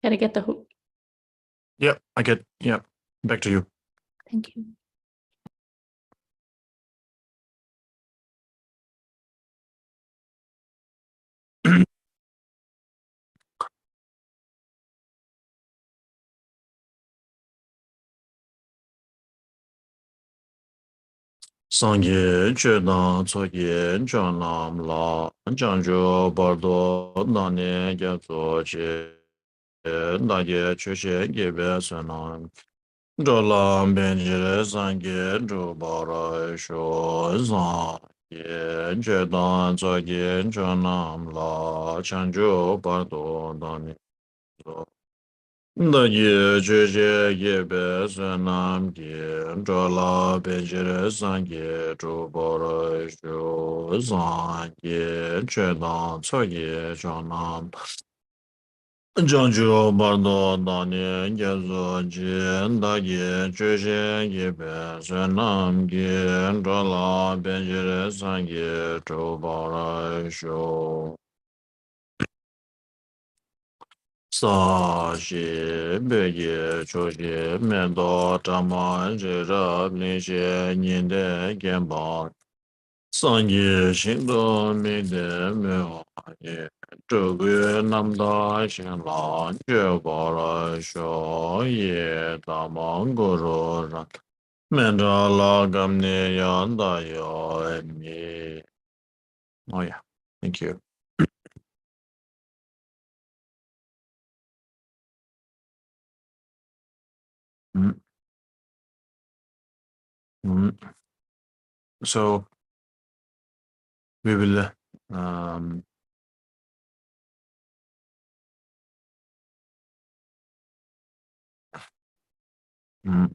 Can I get the hook? Yep, I get, yeah, back to you. Thank you. Sangye chedan tsoye chanam la chanjo bardo nane gyatso che daye chushe gebe sanam jolam benjire sangye jubara sho sangye chedan tsoye chanam la chanjo bardo nane daye chushe gebe sanam ge jola benjire sangye jubara sho sangye chedan tsoye chanam Janju bardo dani gezo jin da ye chushe ye be senam ge drala benjire sangye chobara sho sa shi be ye chushe mendo tama jira blinshe ninde genba sangye shindo mide me ye zhe gu nam da xian la jue guo le shuo ye da mang gu ru ran men zha la gam ne yan da yo mi. Oh yeah, thank you. Mm, mm. So we will um, mm.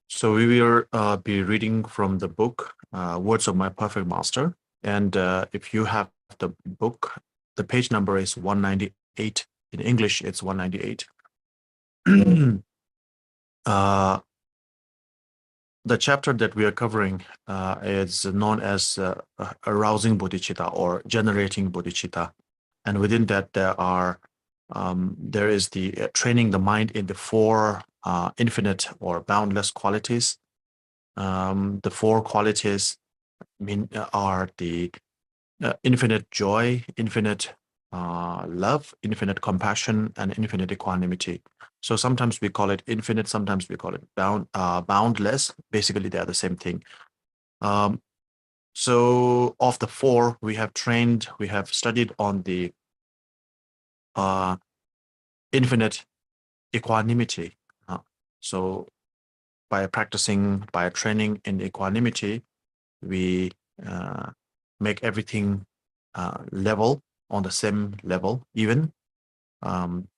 So we will be reading from the book Words of My Perfect Master. And if you have the book, the page number is 198. In English, it's 198. The chapter that we are covering is known as arousing bodhicitta or generating bodhicitta. And within that, there is the training the mind in the four infinite or boundless qualities. The four qualities are the infinite joy, infinite love, infinite compassion, and infinite equanimity. So sometimes we call it infinite, sometimes we call it boundless. Basically, they are the same thing. So of the four, we have studied on the infinite equanimity. So by training in equanimity, we make everything level, on the same level, even,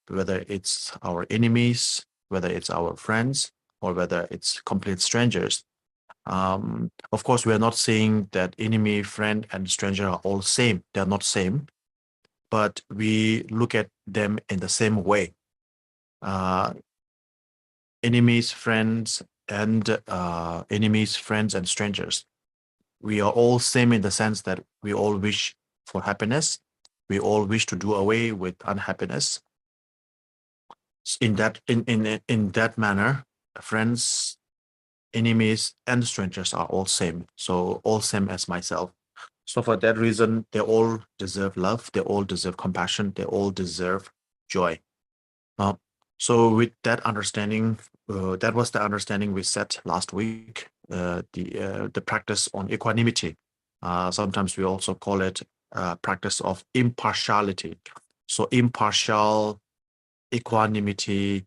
whether it's our enemies, whether it's our friends, or whether it's complete strangers. Of course, we are not saying that enemy, friend, and stranger are all same. They're not same, but we look at them in the same way. Enemies, friends, and strangers. We are all same in the sense that we all wish for happiness. We all wish to do away with unhappiness. In that manner, friends, enemies, and strangers are all same. So all same as myself. So for that reason, they all deserve love. They all deserve compassion. They all deserve joy. So with that understanding, that was the understanding we set last week. The practice on equanimity. Sometimes we also call it practice of impartiality. So impartial, equanimity,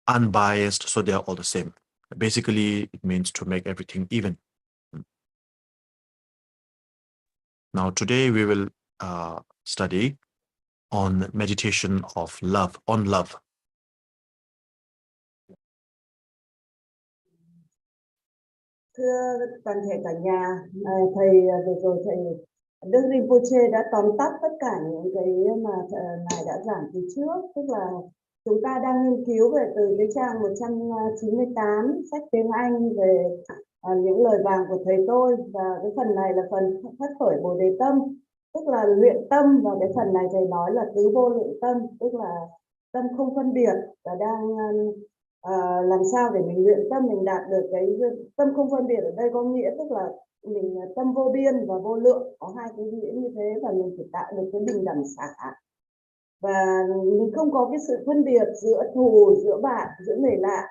unbiased. So they are all the same. Basically, it means to make everything even. Now today we will study on meditation of love, on love. Thưa toàn thể cả nhà, thầy vừa rồi thầy Đức Rinpoche đã tóm tắt tất cả những cái mà ngài đã giảng từ trước, tức là chúng ta đang nghiên cứu về từ cái trang 198 sách tiếng Anh về những lời vàng của thầy tôi, và cái phần này là phần phát khởi Bồ Đề tâm, tức là luyện tâm, và cái phần này thầy nói là tứ vô lượng tâm, tức là tâm không phân biệt, và đang làm sao để mình luyện tâm, mình đạt được cái tâm không phân biệt. Ở đây có nghĩa tức là mình tâm vô biên và vô lượng, có hai cái nghĩa như thế, và mình phải tạo được cái bình đẳng xả, và mình không có cái sự phân biệt giữa thù, giữa bạn, giữa người lạ.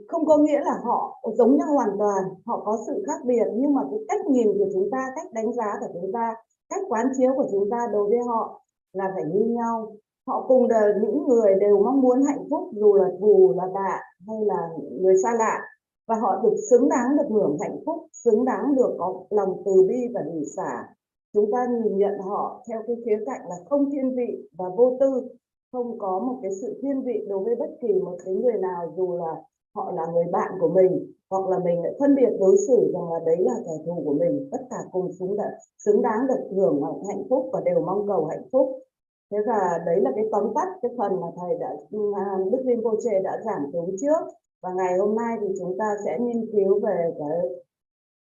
Không có nghĩa là họ giống nhau hoàn toàn, họ có sự khác biệt, nhưng mà cái cách nhìn của chúng ta, cách đánh giá của chúng ta, cách quán chiếu của chúng ta đối với họ là phải như nhau. Họ cùng là những người đều mong muốn hạnh phúc, dù là thù, là bạn hay là người xa lạ, và họ được xứng đáng được hưởng hạnh phúc, xứng đáng được có lòng từ bi và hỷ xả. Chúng ta nhìn nhận họ theo cái khía cạnh là không thiên vị và vô tư, không có một cái sự thiên vị đối với bất kỳ một cái người nào, dù là họ là người bạn của mình, hoặc là mình lại phân biệt đối xử rằng là đấy là kẻ thù của mình. Tất cả cùng xứng đáng được hưởng hạnh phúc và đều mong cầu hạnh phúc. Thế và đấy là cái tóm tắt cái phần mà thầy đã Đức Rinpoche đã giảng từ trước, và ngày hôm nay thì chúng ta sẽ nghiên cứu về cái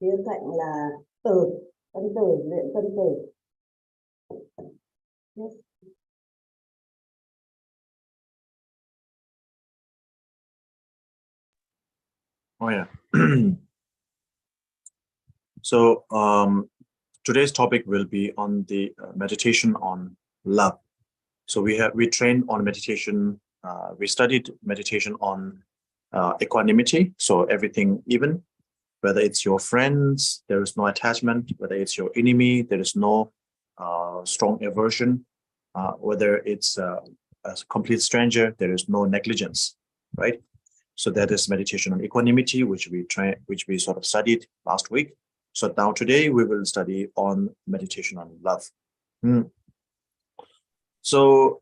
khía cạnh là từ, tâm từ, luyện tâm từ. Yes. Oh yeah. So today's topic will be on the meditation on love. So we trained on meditation. We studied meditation on equanimity. So everything even, whether it's your friends, there is no attachment. Whether it's your enemy, there is no strong aversion. Whether it's a complete stranger, there is no negligence, right? So that is meditation on equanimity, which we sort of studied last week. So now today we will study on meditation on love. So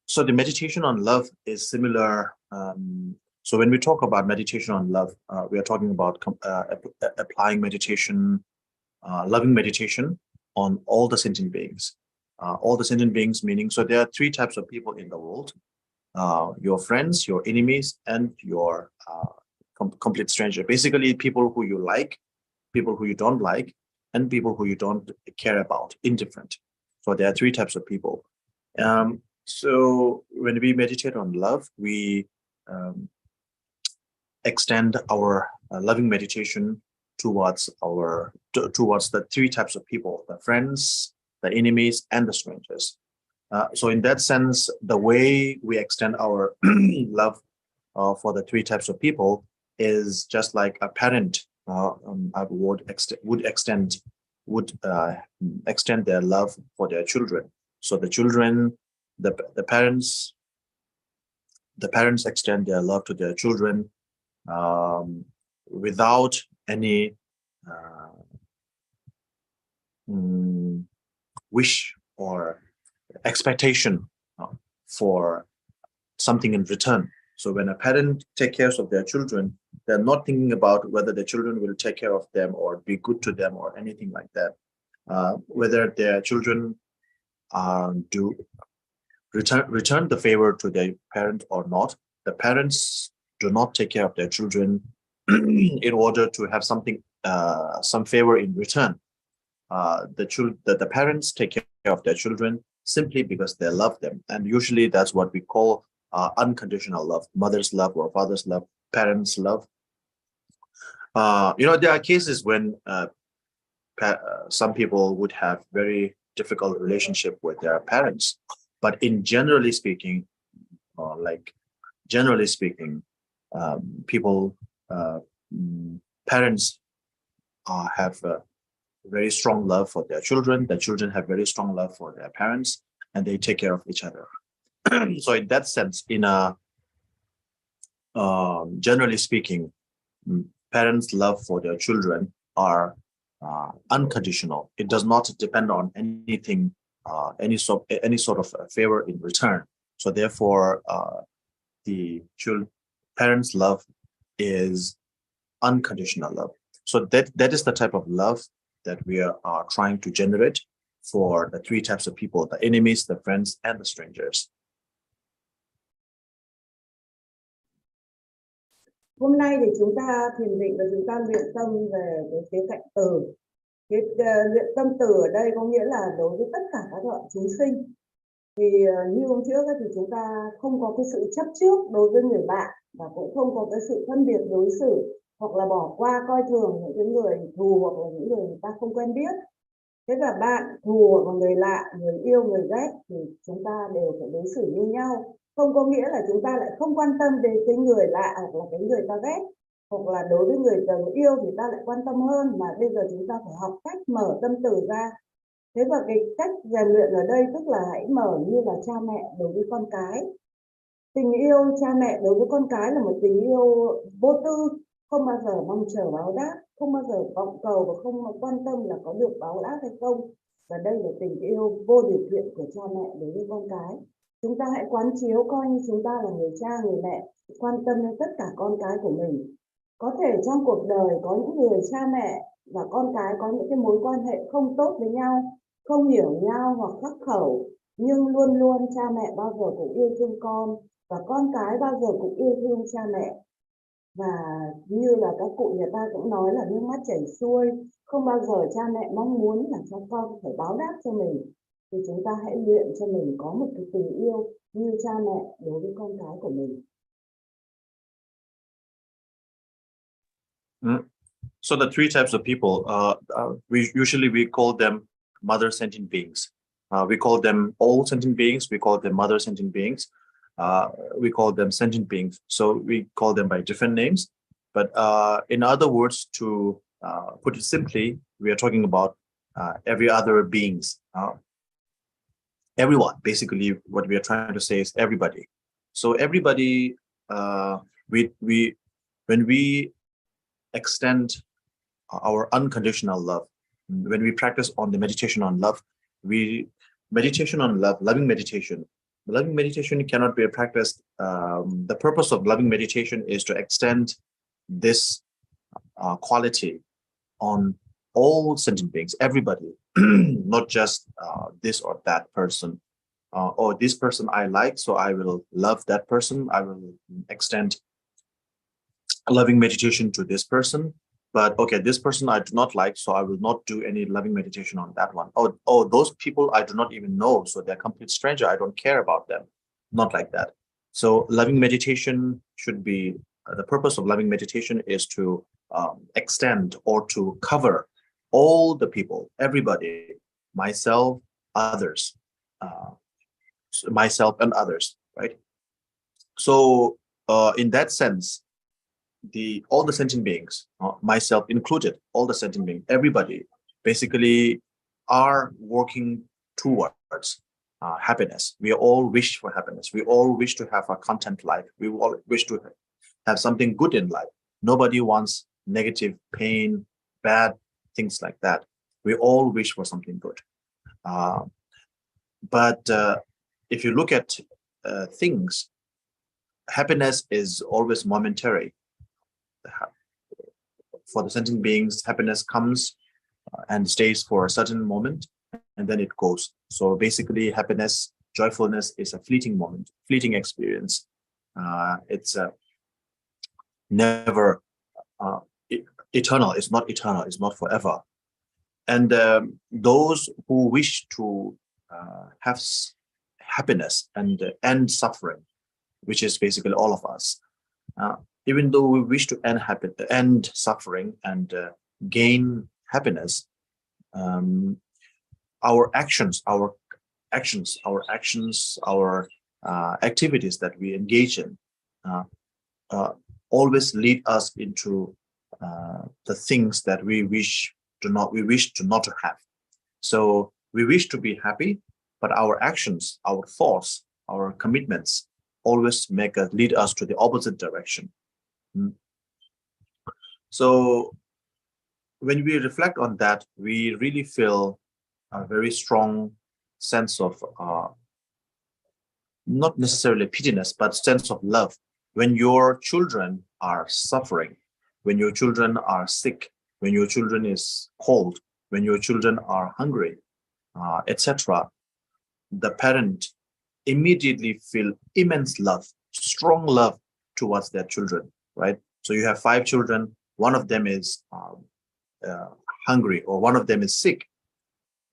so the meditation on love is similar. So when we talk about meditation on love, we are talking about applying meditation, loving meditation on all the sentient beings. All the sentient beings meaning, so there are three types of people in the world: your friends, your enemies, and your complete stranger. Basically, people who you like, people who you don't like, and people who you don't care about, indifferent. So there are three types of people. So when we meditate on love, we extend our loving meditation towards the three types of people: the friends, the enemies, and the strangers. So in that sense, the way we extend our love for the three types of people is just like a parent would extend their love for their children. So the children, the parents extend their love to their children without any wish or expectation for something in return. So when a parent takes care of their children, they're not thinking about whether the children will take care of them or be good to them or anything like that. Whether their children do return the favor to their parent or not, the parents do not take care of their children in order to have something, some favor in return. The parents take care of their children simply because they love them, and usually that's what we call unconditional love: mother's love or father's love, parents' love. There are cases when some people would have very difficult relationship with their parents, but in generally speaking, people, parents have very strong love for their children. The children have very strong love for their parents, and they take care of each other. So in that sense, in a generally speaking, parents' love for their children are unconditional. It does not depend on anything, any sort of favor in return. So therefore, the parents' love is unconditional love. So that is the type of love that we are trying to generate for the three types of people: the enemies, the friends, and the strangers. Hôm nay thì chúng ta thiền định và chúng ta luyện tâm về cái khía cạnh từ. Luyện tâm từ ở đây có nghĩa là đối với tất cả các loại chúng sinh. Thì như hôm trước thì chúng ta không có cái sự chấp trước đối với người bạn và cũng không có cái sự phân biệt đối xử hoặc là bỏ qua coi thường những cái người thù hoặc là những người ta không quen biết. Thế và bạn thù hoặc là người lạ, người yêu, người ghét thì chúng ta đều phải đối xử như nhau. Không có nghĩa là chúng ta lại không quan tâm đến cái người lạ hoặc là cái người ta ghét, hoặc là đối với người ta yêu thì ta lại quan tâm hơn, mà bây giờ chúng ta phải học cách mở tâm từ ra. Thế và cái cách rèn luyện ở đây tức là hãy mở như là cha mẹ đối với con cái. Tình yêu cha mẹ đối với con cái là một tình yêu vô tư, không bao giờ mong chờ báo đáp, không bao giờ vọng cầu và không quan tâm là có được báo đáp hay không. Và đây là tình yêu vô điều kiện của cha mẹ đối với con cái. Chúng ta hãy quán chiếu coi như chúng ta là người cha, người mẹ, quan tâm đến tất cả con cái của mình. Có thể trong cuộc đời có những người cha mẹ và con cái có những cái mối quan hệ không tốt với nhau, không hiểu nhau hoặc khắc khẩu, nhưng luôn luôn cha mẹ bao giờ cũng yêu thương con và con cái bao giờ cũng yêu thương cha mẹ. Và như là các cụ người ta cũng nói là nước mắt chảy xuôi, không bao giờ cha mẹ mong muốn là cho con phải báo đáp cho mình. Thì chúng ta hãy luyện cho mình có một cái tình yêu như cha mẹ đối với con cái của mình. So the three types of people, we call them mother sentient beings. We call them all sentient beings. We call them mother sentient beings. We call them sentient beings. So we call them by different names. But in other words, to put it simply, we are talking about every other beings. Everyone, basically, what we are trying to say is everybody. So everybody, when we extend our unconditional love, when we practice on the meditation on love, loving meditation cannot be practiced. The purpose of loving meditation is to extend this quality on all sentient beings, everybody, not just this or that person, or this person I like, so I will love that person. I will extend loving meditation to this person. But okay, this person I do not like, so I will not do any loving meditation on that one. Oh, those people I do not even know, so they're complete stranger. I don't care about them. Not like that. So loving meditation should be, the purpose of loving meditation is to extend or to cover all the people, everybody, myself, others, myself and others, right? So in that sense, all the sentient beings, myself included, all the sentient beings, everybody basically are working towards happiness. We all wish for happiness. We all wish to have a content life. We all wish to have something good in life. Nobody wants negative, pain, bad things like that. We all wish for something good. But if you look at things, happiness is always momentary. For the sentient beings, happiness comes and stays for a certain moment, and then it goes. So basically, happiness, joyfulness is a fleeting moment, fleeting experience. It's never eternal. It's not eternal. It's not forever. And those who wish to have happiness and end suffering, which is basically all of us, even though we wish to end suffering and gain happiness, our actions, our activities that we engage in always lead us into the things that we wish to not have. So we wish to be happy, but our actions, our thoughts, our commitments always lead us to the opposite direction. So when we reflect on that, we really feel a very strong sense of not necessarily pityness, but sense of love. When your children are suffering, when your children are sick, when your children is cold, when your children are hungry, etc., the parent immediately feel immense love, strong love towards their children, right? So you have 5 children, one of them is hungry, or one of them is sick,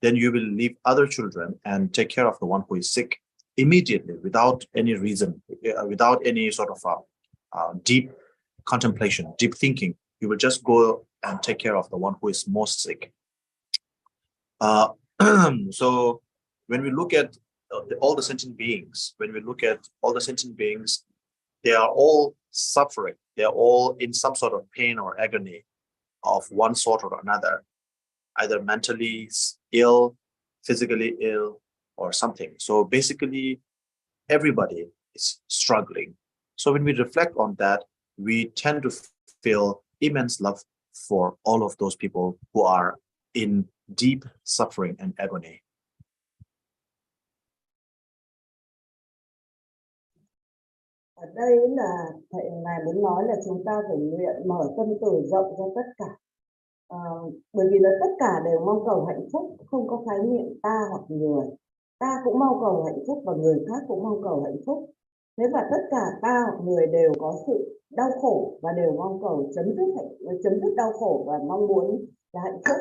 then you will leave other children and take care of the one who is sick immediately, without any reason, without any sort of deep contemplation, deep thinking. You will just go and take care of the one who is most sick. So when we look at all the sentient beings, they are all suffering. They are all in some sort of pain or agony of one sort or another, either mentally ill, physically ill, or something. So basically, everybody is struggling. So when we reflect on that, we tend to feel immense love for all of those people who are in deep suffering and agony. Ở đây là thầy ngài muốn nói là chúng ta phải luyện mở tâm từ rộng ra tất cả. Bởi vì là tất cả đều mong cầu hạnh phúc, không có khái niệm ta hoặc người. Ta cũng mong cầu hạnh phúc và người khác cũng mong cầu hạnh phúc. Thế và tất cả ta hoặc người đều có sự đau khổ và đều mong cầu chấm dứt đau khổ và mong muốn là hạnh phúc.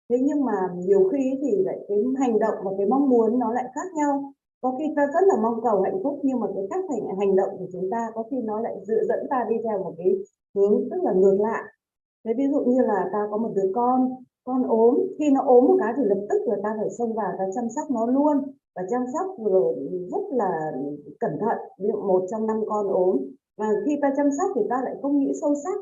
Thế nhưng mà nhiều khi thì lại cái hành động và cái mong muốn nó lại khác nhau. Có khi ta rất là mong cầu hạnh phúc, nhưng mà cái cách hành động của chúng ta có khi nó lại dẫn ta đi theo một cái hướng rất là ngược lại. Thế ví dụ như là ta có một đứa con ốm, khi nó ốm một cái thì lập tức là ta phải xông vào ta chăm sóc nó luôn, và chăm sóc rồi rất là cẩn thận. Ví dụ 1 trong 5 con ốm, và khi ta chăm sóc thì ta lại không nghĩ sâu sắc.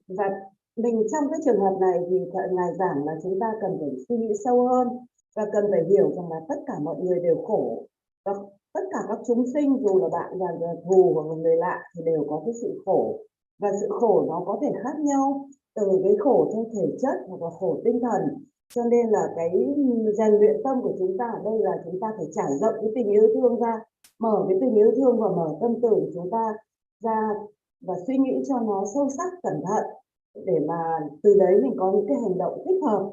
Và mình trong cái trường hợp này thì ngài giảng là chúng ta cần phải suy nghĩ sâu hơn và cần phải hiểu rằng là tất cả mọi người đều khổ, và tất cả các chúng sinh, dù là bạn và thù hoặc người lạ, thì đều có cái sự khổ, và sự khổ nó có thể khác nhau, từ cái khổ theo thể chất hoặc là khổ tinh thần. Cho nên là cái rèn luyện tâm của chúng ta ở đây là chúng ta phải trải rộng cái tình yêu thương ra, mở cái tình yêu thương và mở tâm từ của chúng ta ra, và suy nghĩ cho nó sâu sắc cẩn thận, để mà từ đấy mình có những cái hành động thích hợp,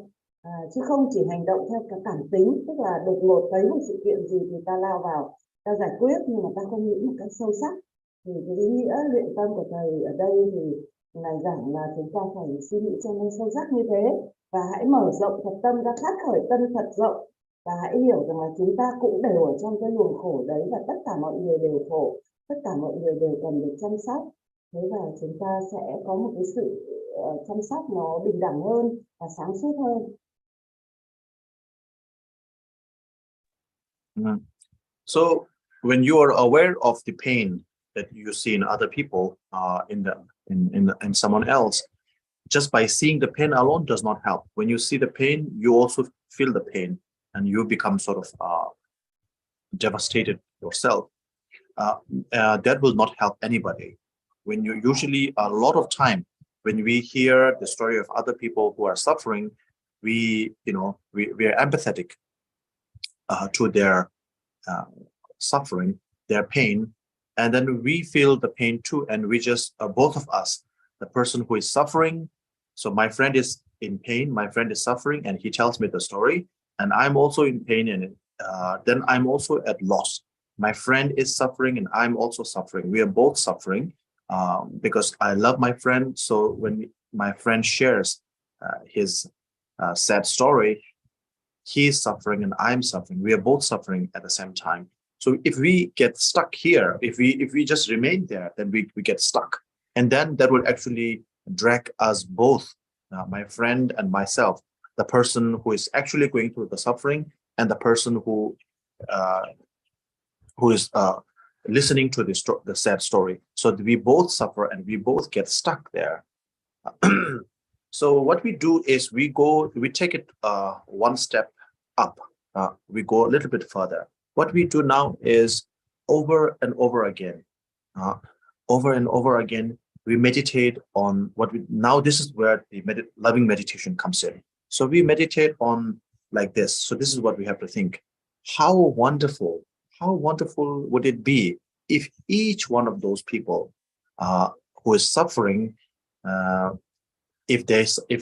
chứ không chỉ hành động theo cái cảm tính, tức là đột ngột thấy một sự kiện gì thì ta lao vào ta giải quyết, nhưng mà ta không nghĩ một cách sâu sắc. Thì cái ý nghĩa luyện tâm của thầy ở đây thì ngài giảng là chúng ta phải suy nghĩ cho nó sâu sắc như thế, và hãy mở rộng thật tâm ra, phát khởi tâm thật rộng, và hãy hiểu rằng là chúng ta cũng đều ở trong cái luồng khổ đấy, và tất cả mọi người đều khổ, tất cả mọi người đều cần được chăm sóc. Thế và chúng ta sẽ có một cái sự chăm sóc nó bình đẳng hơn và sáng suốt hơn. So when you are aware of the pain that you see in other people, in someone else, just by seeing the pain alone does not help. When you see the pain, you also feel the pain, and you become sort of devastated yourself. That will not help anybody. When you usually, a lot of time, when we hear the story of other people who are suffering, we are empathetic to their suffering, their pain, and then we feel the pain too, and we just both of us, the person who is suffering, so my friend is in pain, my friend is suffering, and he tells me the story, and I'm also in pain, and then I'm also at loss. My friend is suffering and I'm also suffering. We are both suffering because I love my friend. So when my friend shares his sad story, he is suffering and I'm suffering. We are both suffering at the same time. So if we get stuck here, if we just remain there, then we get stuck. And then that will actually drag us both, my friend and myself, the person who is actually going through the suffering and the person who is listening to the sad story. So we both suffer and we both get stuck there. So what we do is we take it one step up. We go a little bit further. What we do now is over and over again, we meditate on now this is where the loving meditation comes in. So we meditate on like this. So this is what we have to think. How wonderful would it be if each one of those people who is suffering, if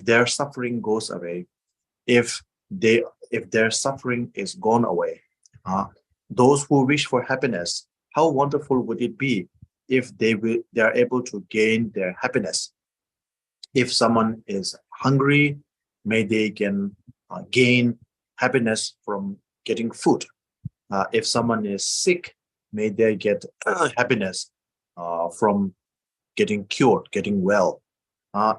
their suffering goes away, if their suffering is gone away, those who wish for happiness, how wonderful would it be if they are able to gain their happiness. If someone is hungry, may they can gain happiness from getting food. If someone is sick, may they get happiness from getting cured, getting well.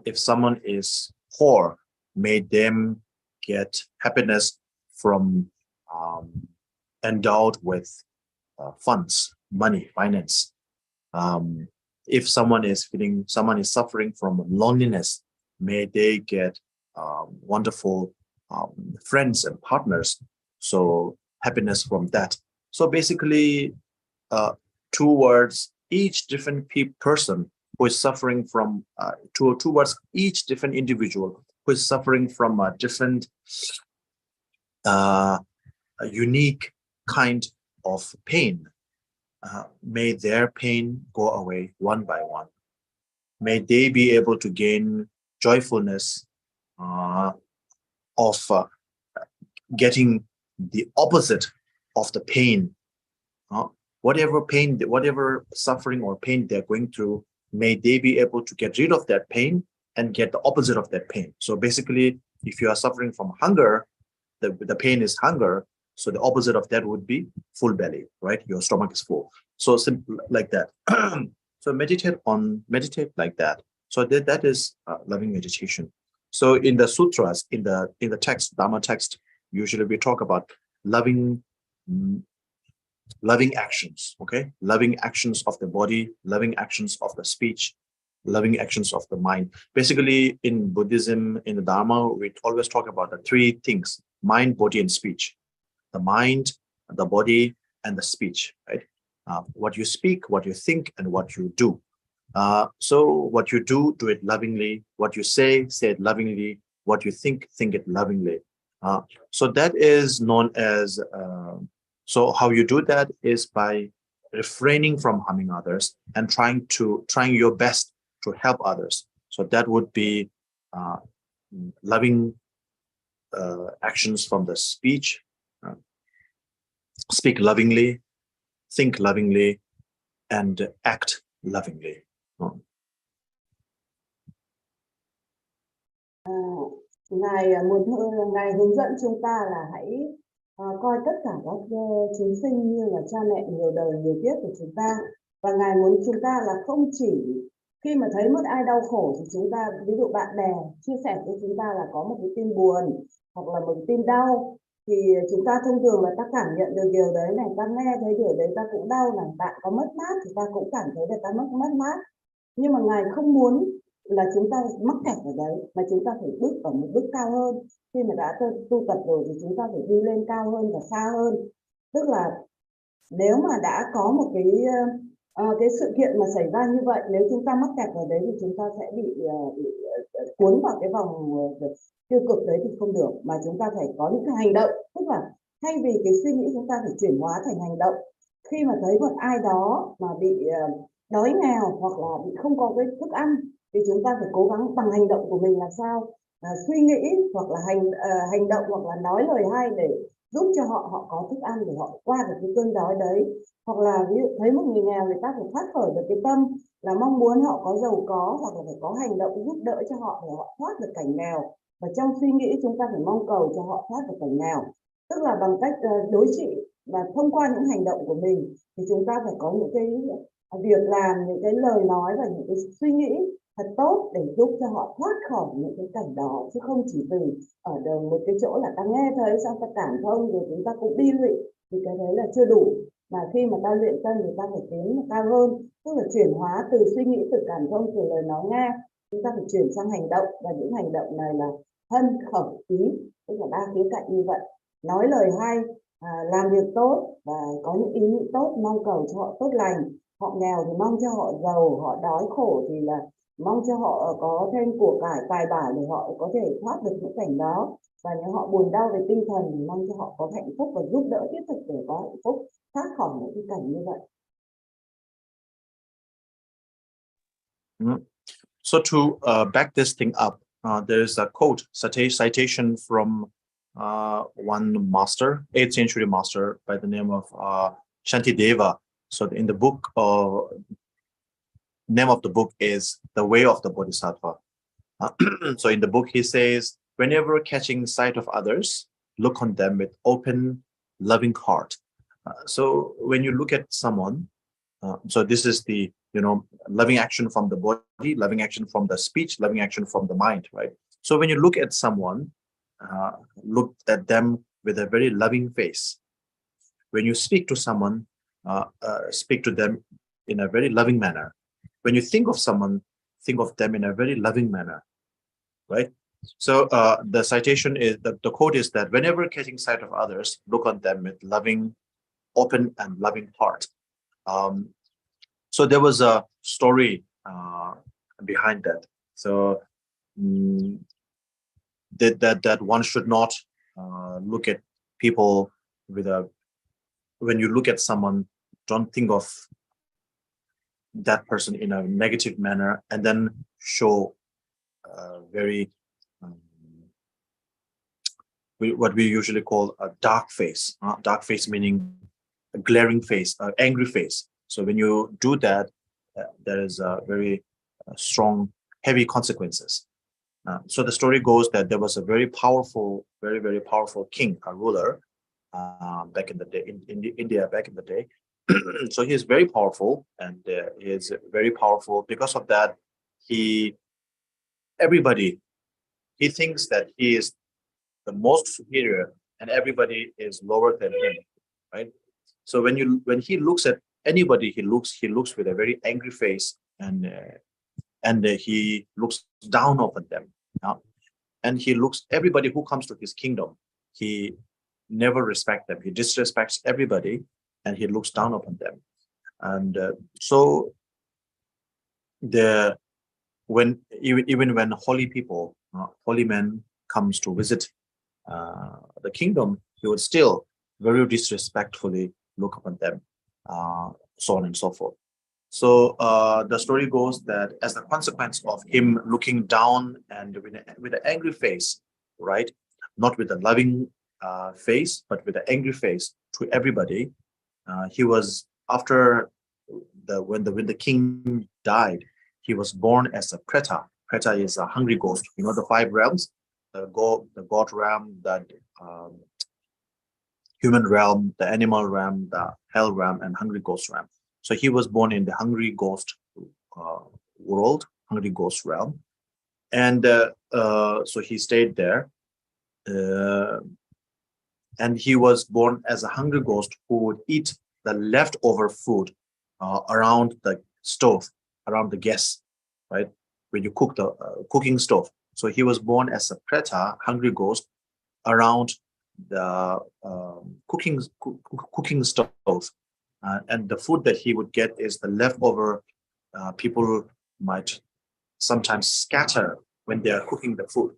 If someone is poor, may them get happiness from endowed with funds, money, finance. If someone is suffering from loneliness, may they get wonderful friends and partners. So happiness from that. So basically, towards each different person who is suffering from, towards each different individual who is suffering from a different, a unique kind of pain, may their pain go away one by one. May they be able to gain joyfulness of getting the opposite of the pain. Whatever pain, whatever suffering or pain they're going through, may they be able to get rid of that pain and get the opposite of that pain. So basically, if you are suffering from hunger, the pain is hunger. So the opposite of that would be full belly, right? Your stomach is full. So simple like that. So meditate like that. So that is loving meditation. So in the sutras, in the text, Dharma text, usually we talk about loving actions, okay? Loving actions of the body, loving actions of the speech, loving actions of the mind. Basically, in Buddhism, in the Dharma, we always talk about the three things: mind, body, and speech. The mind, the body, and the speech, right? What you speak, what you think, and what you do. So what you do it lovingly. What you say it lovingly. What you think it lovingly. So that is known as, so how you do that is by refraining from harming others and trying your best to help others. So that would be loving actions from the speech. Speak lovingly, think lovingly, and act lovingly. Ngài hướng dẫn chúng ta là hãy coi tất cả các chúng sinh như là cha mẹ nhiều đời nhiều kiếp của chúng ta, và Ngài muốn chúng ta là không chỉ khi mà thấy một ai đau khổ thì chúng ta, ví dụ bạn bè chia sẻ với chúng ta là có một cái tin buồn hoặc là một tin đau, thì chúng ta thông thường là ta cảm nhận được điều đấy này, ta nghe thấy điều đấy ta cũng đau này, bạn có mất mát thì ta cũng cảm thấy là ta mất mát. Nhưng mà Ngài không muốn là chúng ta mắc kẹt ở đấy, mà chúng ta phải bước ở một bước cao hơn. Khi mà đã tu tập rồi thì chúng ta phải đi lên cao hơn và xa hơn. Tức là nếu mà đã có một cái sự kiện mà xảy ra như vậy, nếu chúng ta mắc kẹt ở đấy thì chúng ta sẽ bị cuốn vào cái vòng tiêu cực đấy thì không được, mà chúng ta phải có những cái hành động. Tức là thay vì cái suy nghĩ, chúng ta phải chuyển hóa thành hành động. Khi mà thấy một ai đó mà bị đói nghèo hoặc là bị không có cái thức ăn thì chúng ta phải cố gắng bằng hành động của mình làm sao suy nghĩ hoặc là hành động hoặc là nói lời hay để giúp cho họ có thức ăn để họ qua được cái cơn đói đấy. Hoặc là ví dụ thấy một người nghèo, người ta phải phát khởi được cái tâm là mong muốn họ có giàu có, hoặc là phải có hành động giúp đỡ cho họ để họ thoát được cảnh nghèo. Và trong suy nghĩ chúng ta phải mong cầu cho họ thoát được cảnh nghèo. Tức là bằng cách đối trị và thông qua những hành động của mình thì chúng ta phải có những cái việc làm, những cái lời nói và những cái suy nghĩ thật tốt để giúp cho họ thoát khỏi những cái cảnh đó, chứ không chỉ từ ở đầu một cái chỗ là ta nghe thấy xong ta cảm thông rồi chúng ta cũng đi lụy, thì cái đấy là chưa đủ. Mà khi mà ta luyện tâm thì ta phải tiến cao hơn, tức là chuyển hóa từ suy nghĩ, từ cảm thông, từ lời nói nghe, chúng ta phải chuyển sang hành động. Và những hành động này là thân khẩu ý, tức là 3 khía cạnh như vậy: nói lời hay, làm việc tốt và có những ý nghĩ tốt, mong cầu cho họ tốt lành. Họ nghèo thì mong cho họ giàu, họ đói khổ thì là mong cho họ có thêm của cải tài bảo để họ có thể thoát được những cảnh đó. Và nếu họ buồn đau về tinh thần thì mong cho họ có hạnh phúc và giúp đỡ thiết thực để có hạnh phúc thoát khỏi những cái cảnh như vậy. So to back this thing up, there is a quote, citation from one master, 8th century master by the name of Shantideva. So in the book name of the book is The Way of the Bodhisattva. So in the book, he says, whenever catching sight of others, look on them with open, loving heart. So when you look at someone, so this is the, loving action from the body, loving action from the speech, loving action from the mind, right? So when you look at someone, look at them with a very loving face. When you speak to someone, speak to them in a very loving manner. When you think of someone, think of them in a very loving manner, right? So the citation is, the quote is that whenever catching sight of others, look on them with loving, open and loving heart. So there was a story behind that. So that one should not look at people with a, when you look at someone, don't think of that person in a negative manner and then show very what we usually call a dark face. Dark face meaning a glaring face, an angry face. So when you do that, there is a very strong, heavy consequences. So the story goes that there was a very powerful, very, very powerful king, a ruler, back in the day, in India back in the day. So he is very powerful, and he is very powerful. Because of that, he thinks that he is the most superior, and everybody is lower than him, right? So when he looks at anybody, he looks with a very angry face, and he looks down upon them. And he looks everybody who comes to his kingdom, he never respects them. He disrespects everybody, and he looks down upon them. And so even when holy people, holy men comes to visit the kingdom, he would still very disrespectfully look upon them, so on and so forth. So the story goes that as a consequence of him looking down and with an angry face, right, not with a loving face, but with an angry face to everybody, he was, after when the king died, he was born as a preta. Preta is a hungry ghost. You know the 5 realms, the god realm, the human realm, the animal realm, the hell realm, and hungry ghost realm. So he was born in the hungry ghost world, hungry ghost realm, and so he stayed there, and he was born as a hungry ghost who would eat the leftover food around the stove, around the gas, right? When you cook the cooking stove. So he was born as a preta, hungry ghost, around the cooking stove. And the food that he would get is the leftover. People might sometimes scatter when they are cooking the food.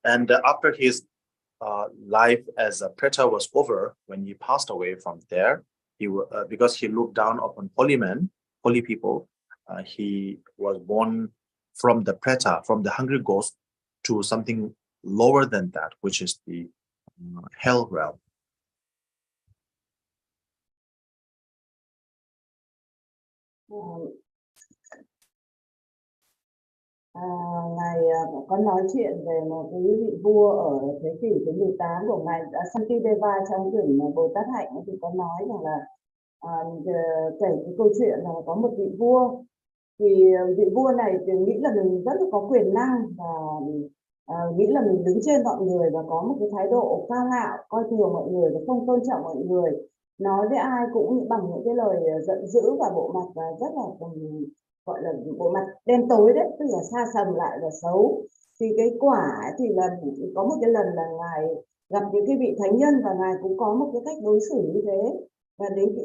And after his life as a preta was over, when he passed away from there, he because he looked down upon holy men, holy people, he was born from the preta, from the hungry ghost, to something lower than that, which is the hell realm. Ngài có nói chuyện về một cái vị vua ở thế kỷ thứ 18 của ngài Santideva trong quyển Bồ Tát Hạnh, thì có nói rằng là kể cái câu chuyện là có một vị vua, thì vị vua này thì nghĩ là mình rất là có quyền năng và nghĩ là mình đứng trên mọi người và có một cái thái độ cao ngạo, coi thường mọi người và không tôn trọng mọi người, nói với ai cũng bằng những cái lời giận dữ và bộ mặt rất là gọi là bộ mặt đen tối đấy, tức là xa sầm lại và xấu. Thì cái quả thì là có một cái lần là ngài gặp những cái vị thánh nhân và ngài cũng có một cái cách đối xử như thế, và đến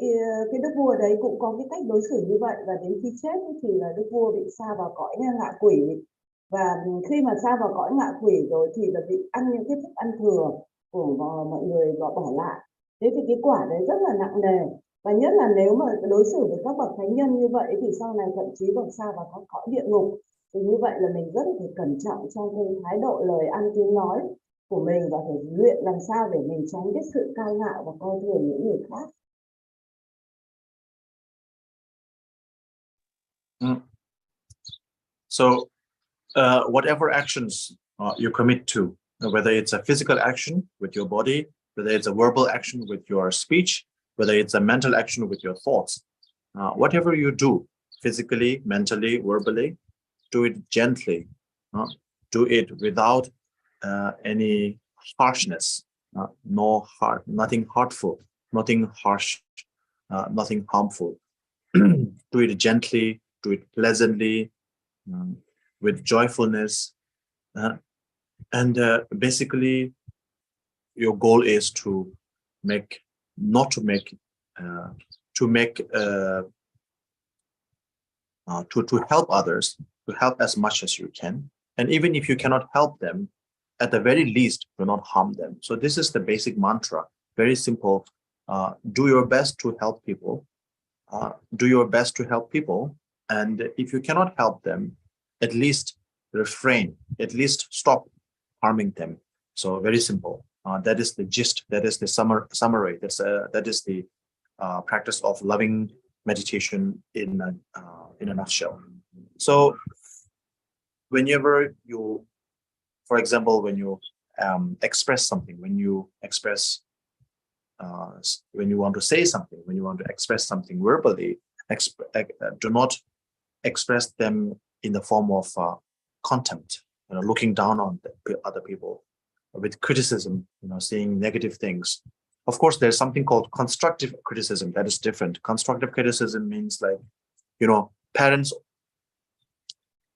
cái đức vua đấy cũng có cái cách đối xử như vậy, và đến khi chết thì là đức vua bị sa vào cõi ngạ quỷ. Và khi mà sa vào cõi ngạ quỷ rồi thì là bị ăn những cái thức ăn thừa của mọi người bỏ lại. Thế thì cái quả đấy rất là nặng nề, và nhất là nếu mà đối xử với các bậc thánh nhân như vậy thì sau này thậm chí còn sa vào các cõi địa ngục. Thì như vậy là mình rất là phải cẩn trọng trong cái thái độ lời ăn tiếng nói của mình, và phải luyện làm sao để mình tránh cái sự cao ngạo và coi thường những người khác. So whatever actions you commit to, whether it's a physical action with your body, whether it's a verbal action with your speech, whether it's a mental action with your thoughts, whatever you do, physically, mentally, verbally, do it gently. Do it without any harshness, nothing hurtful, nothing harsh, nothing harmful. Do it gently, do it pleasantly, with joyfulness. And basically, your goal is to make, not to make, to make, to help others, to help as much as you can. And even if you cannot help them, at the very least, do not harm them. So this is the basic mantra, very simple. Do your best to help people. Do your best to help people. And if you cannot help them, at least refrain, at least stop harming them. So very simple. That is the gist. That is the summary. That is the practice of loving meditation in a nutshell. So whenever you, for example, when you express something, when you want to say something, when you want to express something verbally, do not express them in the form of contempt, looking down on other people, with criticism, saying negative things. Of course, there's something called constructive criticism that is different. Constructive criticism means, like, parents,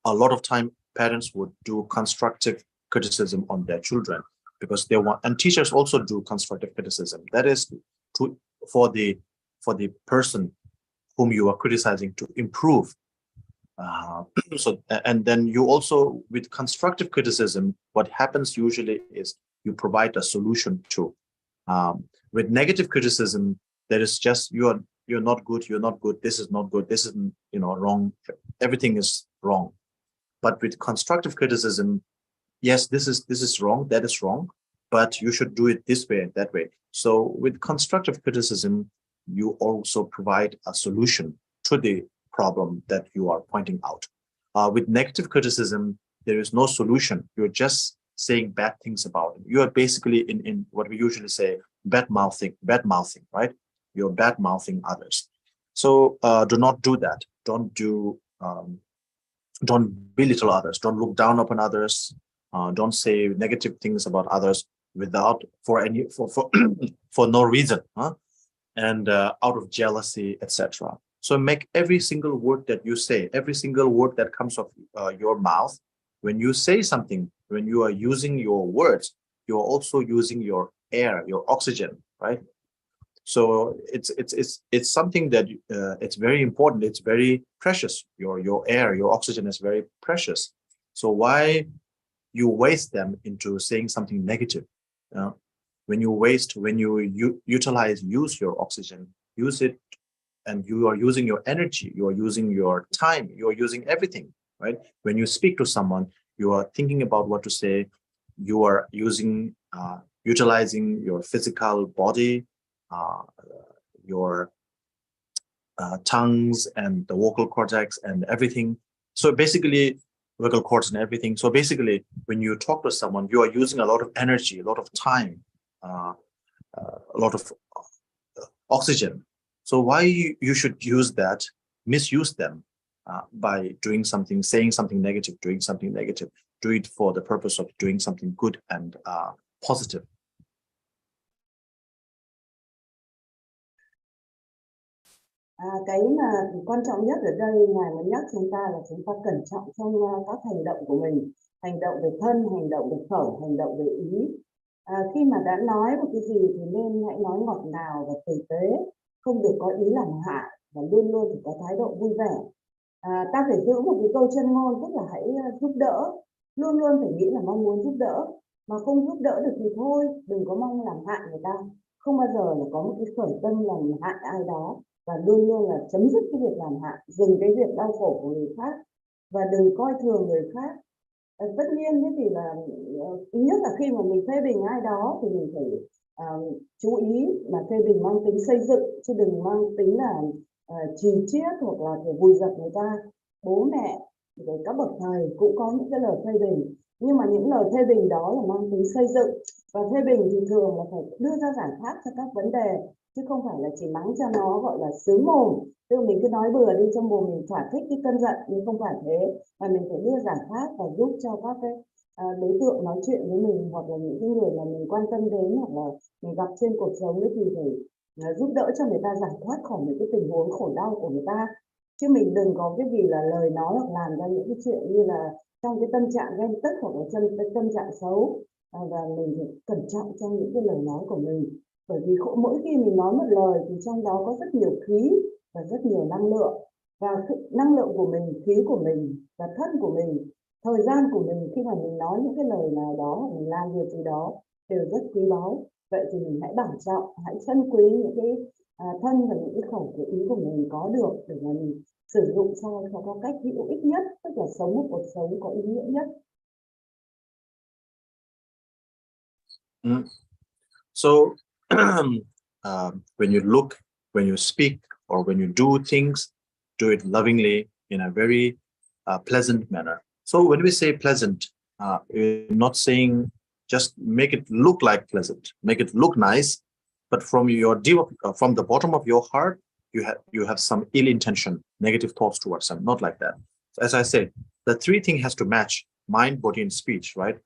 a lot of time parents would do constructive criticism on their children because they want, and teachers also do constructive criticism. That is for the person whom you are criticizing to improve. So, and then you also, with constructive criticism, what happens usually is you provide a solution to. With negative criticism, there is just you're not good, this is not good, this is wrong, everything is wrong. But with constructive criticism, yes, this is wrong, that is wrong, but you should do it this way and that way. So with constructive criticism, you also provide a solution to the problem that you are pointing out. With negative criticism, there is no solution. You're just saying bad things about it. You are basically in what we usually say, bad mouthing, right? You're bad mouthing others. So do not do that. Don't belittle others. Don't look down upon others. Don't say negative things about others for no reason, and out of jealousy, etc. So make every single word that you say, every single word that comes off your mouth, when you say something, when you are using your words, you are also using your air, your oxygen, right? So it's something that it's very important. It's very precious. Your air, your oxygen is very precious. So why you waste them into saying something negative? When you use your oxygen, use it, and you are using your energy, you are using your time, you are using everything, right? When you speak to someone, you are thinking about what to say. You are utilizing your physical body, your tongues and the vocal cortex and everything. So basically, vocal cords and everything. So basically, when you talk to someone, you are using a lot of energy, a lot of time, a lot of oxygen. So why you should misuse them by doing something, saying something negative, doing something negative? Do it for the purpose of doing something good and positive. Cái mà quan trọng nhất ở đây Ngài muốn nhắc chúng ta là chúng ta cẩn trọng trong các hành động của mình, hành động về thân, hành động về khẩu, hành động về ý. Khi mà đã nói một cái gì thì nên hãy nói ngọt ngào và tử tế, không được có ý làm hại, và luôn luôn phải có thái độ vui vẻ. Ta phải giữ một cái câu chân ngôn, tức là hãy giúp đỡ, luôn luôn phải nghĩ là mong muốn giúp đỡ, mà không giúp đỡ được thì thôi, đừng có mong làm hại người ta, không bao giờ là có một cái khởi tâm làm hại ai đó, và luôn luôn là chấm dứt cái việc làm hại, dừng cái việc đau khổ của người khác, và đừng coi thường người khác. Tất nhiên thì là thứ nhất là khi mà mình phê bình ai đó thì mình phải chú ý là phê bình mang tính xây dựng, chứ đừng mang tính là chì chiết hoặc là phải vùi dập người ta. Bố mẹ, Rồi các bậc thầy cũng có những cái lời phê bình, nhưng mà những lời phê bình đó là mang tính xây dựng, và phê bình thì thường là phải đưa ra giải pháp cho các vấn đề, chứ không phải là chỉ mắng cho nó gọi là sướng mồm, tức là mình cứ nói bừa đi trong mồm mình thỏa thích cái cơn giận, nhưng không phải thế, mà mình phải đưa giải pháp và giúp cho các cái đối tượng nói chuyện với mình, hoặc là những cái người mà mình quan tâm đến, hoặc là mình gặp trên cuộc sống ấy, thì phải giúp đỡ cho người ta giải thoát khỏi những cái tình huống khổ đau của người ta. Chứ mình đừng có cái gì là lời nói hoặc làm ra những cái chuyện như là trong cái tâm trạng ghen tức, hoặc là trong cái tâm trạng xấu, và mình phải cẩn trọng trong những cái lời nói của mình, bởi vì mỗi khi mình nói một lời thì trong đó có rất nhiều khí và rất nhiều năng lượng, và năng lượng của mình, khí của mình và thân của mình, thời gian của mình khi mà mình nói những cái lời nào đó, hoặc mình làm việc gì đó đều rất quý báu. Vậy thì mình hãy bảo trọng, hãy trân quý những cái thân và những cái khẩu của ý của mình có được, để mà mình sử dụng sao cho có cách hữu ích nhất, tức là sống một cuộc sống có ý nghĩa nhất. Mm. So when you speak, or when you do things, do it lovingly in a very pleasant manner. So when we say pleasant, we're not saying just make it look like pleasant, make it look nice, but from from the bottom of your heart, you have some ill intention, negative thoughts towards them. Not like that. So as I said, the three things has to match: mind, body, and speech. Right?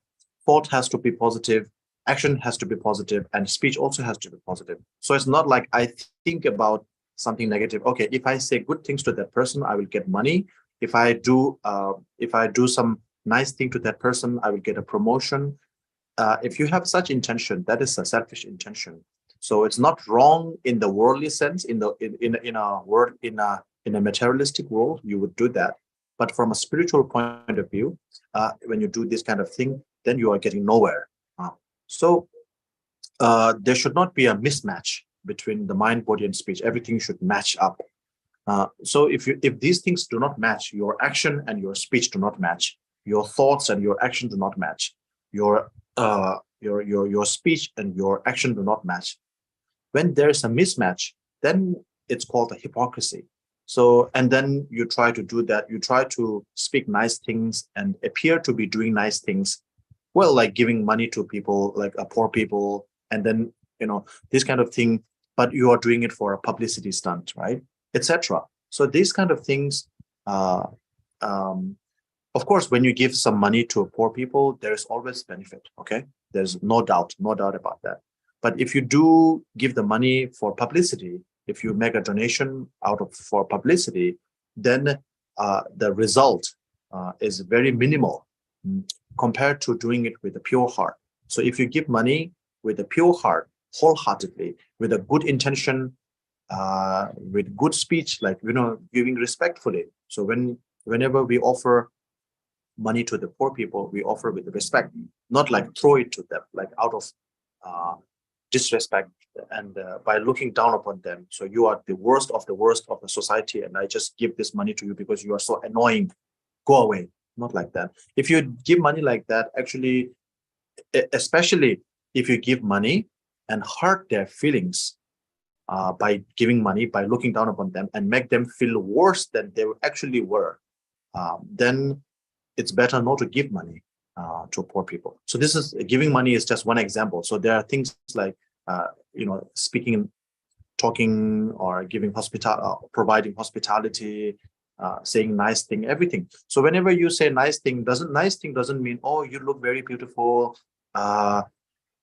Thought has to be positive, action has to be positive, and speech also has to be positive. So it's not like I think about something negative. Okay, if I say good things to that person, I will get money. If I do some nice thing to that person, I will get a promotion. If you have such intention, that is a selfish intention. So it's not wrong in the worldly sense, in a materialistic world, you would do that. But from a spiritual point of view, when you do this kind of thing, then you are getting nowhere. So there should not be a mismatch between the mind, body, and speech. Everything should match up. So if these things do not match, your action and your speech do not match, your thoughts and your action do not match, your speech and your action do not match. When there is a mismatch, then it's called a hypocrisy. So, and then you try to do that. You try to speak nice things and appear to be doing nice things. Well, like giving money to people, like poor people, and then this kind of thing. But you are doing it for a publicity stunt, right? Etc. So these kind of things. Of course, when you give some money to poor people, there's always benefit. Okay, there's no doubt about that. But if you do give the money for publicity, if you make a donation for publicity, then the result is very minimal compared to doing it with a pure heart. So if you give money with a pure heart, wholeheartedly, with a good intention, with good speech, like giving respectfully. So whenever we offer money to the poor people, we offer with respect, not like throw it to them, like out of disrespect and by looking down upon them. So you are the worst of the society, and I just give this money to you because you are so annoying. Go away. Not like that. If you give money like that, actually, especially if you give money and hurt their feelings by giving money, by looking down upon them and make them feel worse than they actually were, then it's better not to give money to poor people. So this is giving money is just one example. So there are things like speaking, talking, or giving providing hospitality, saying nice thing, everything. So whenever you say nice thing doesn't mean, oh, you look very beautiful,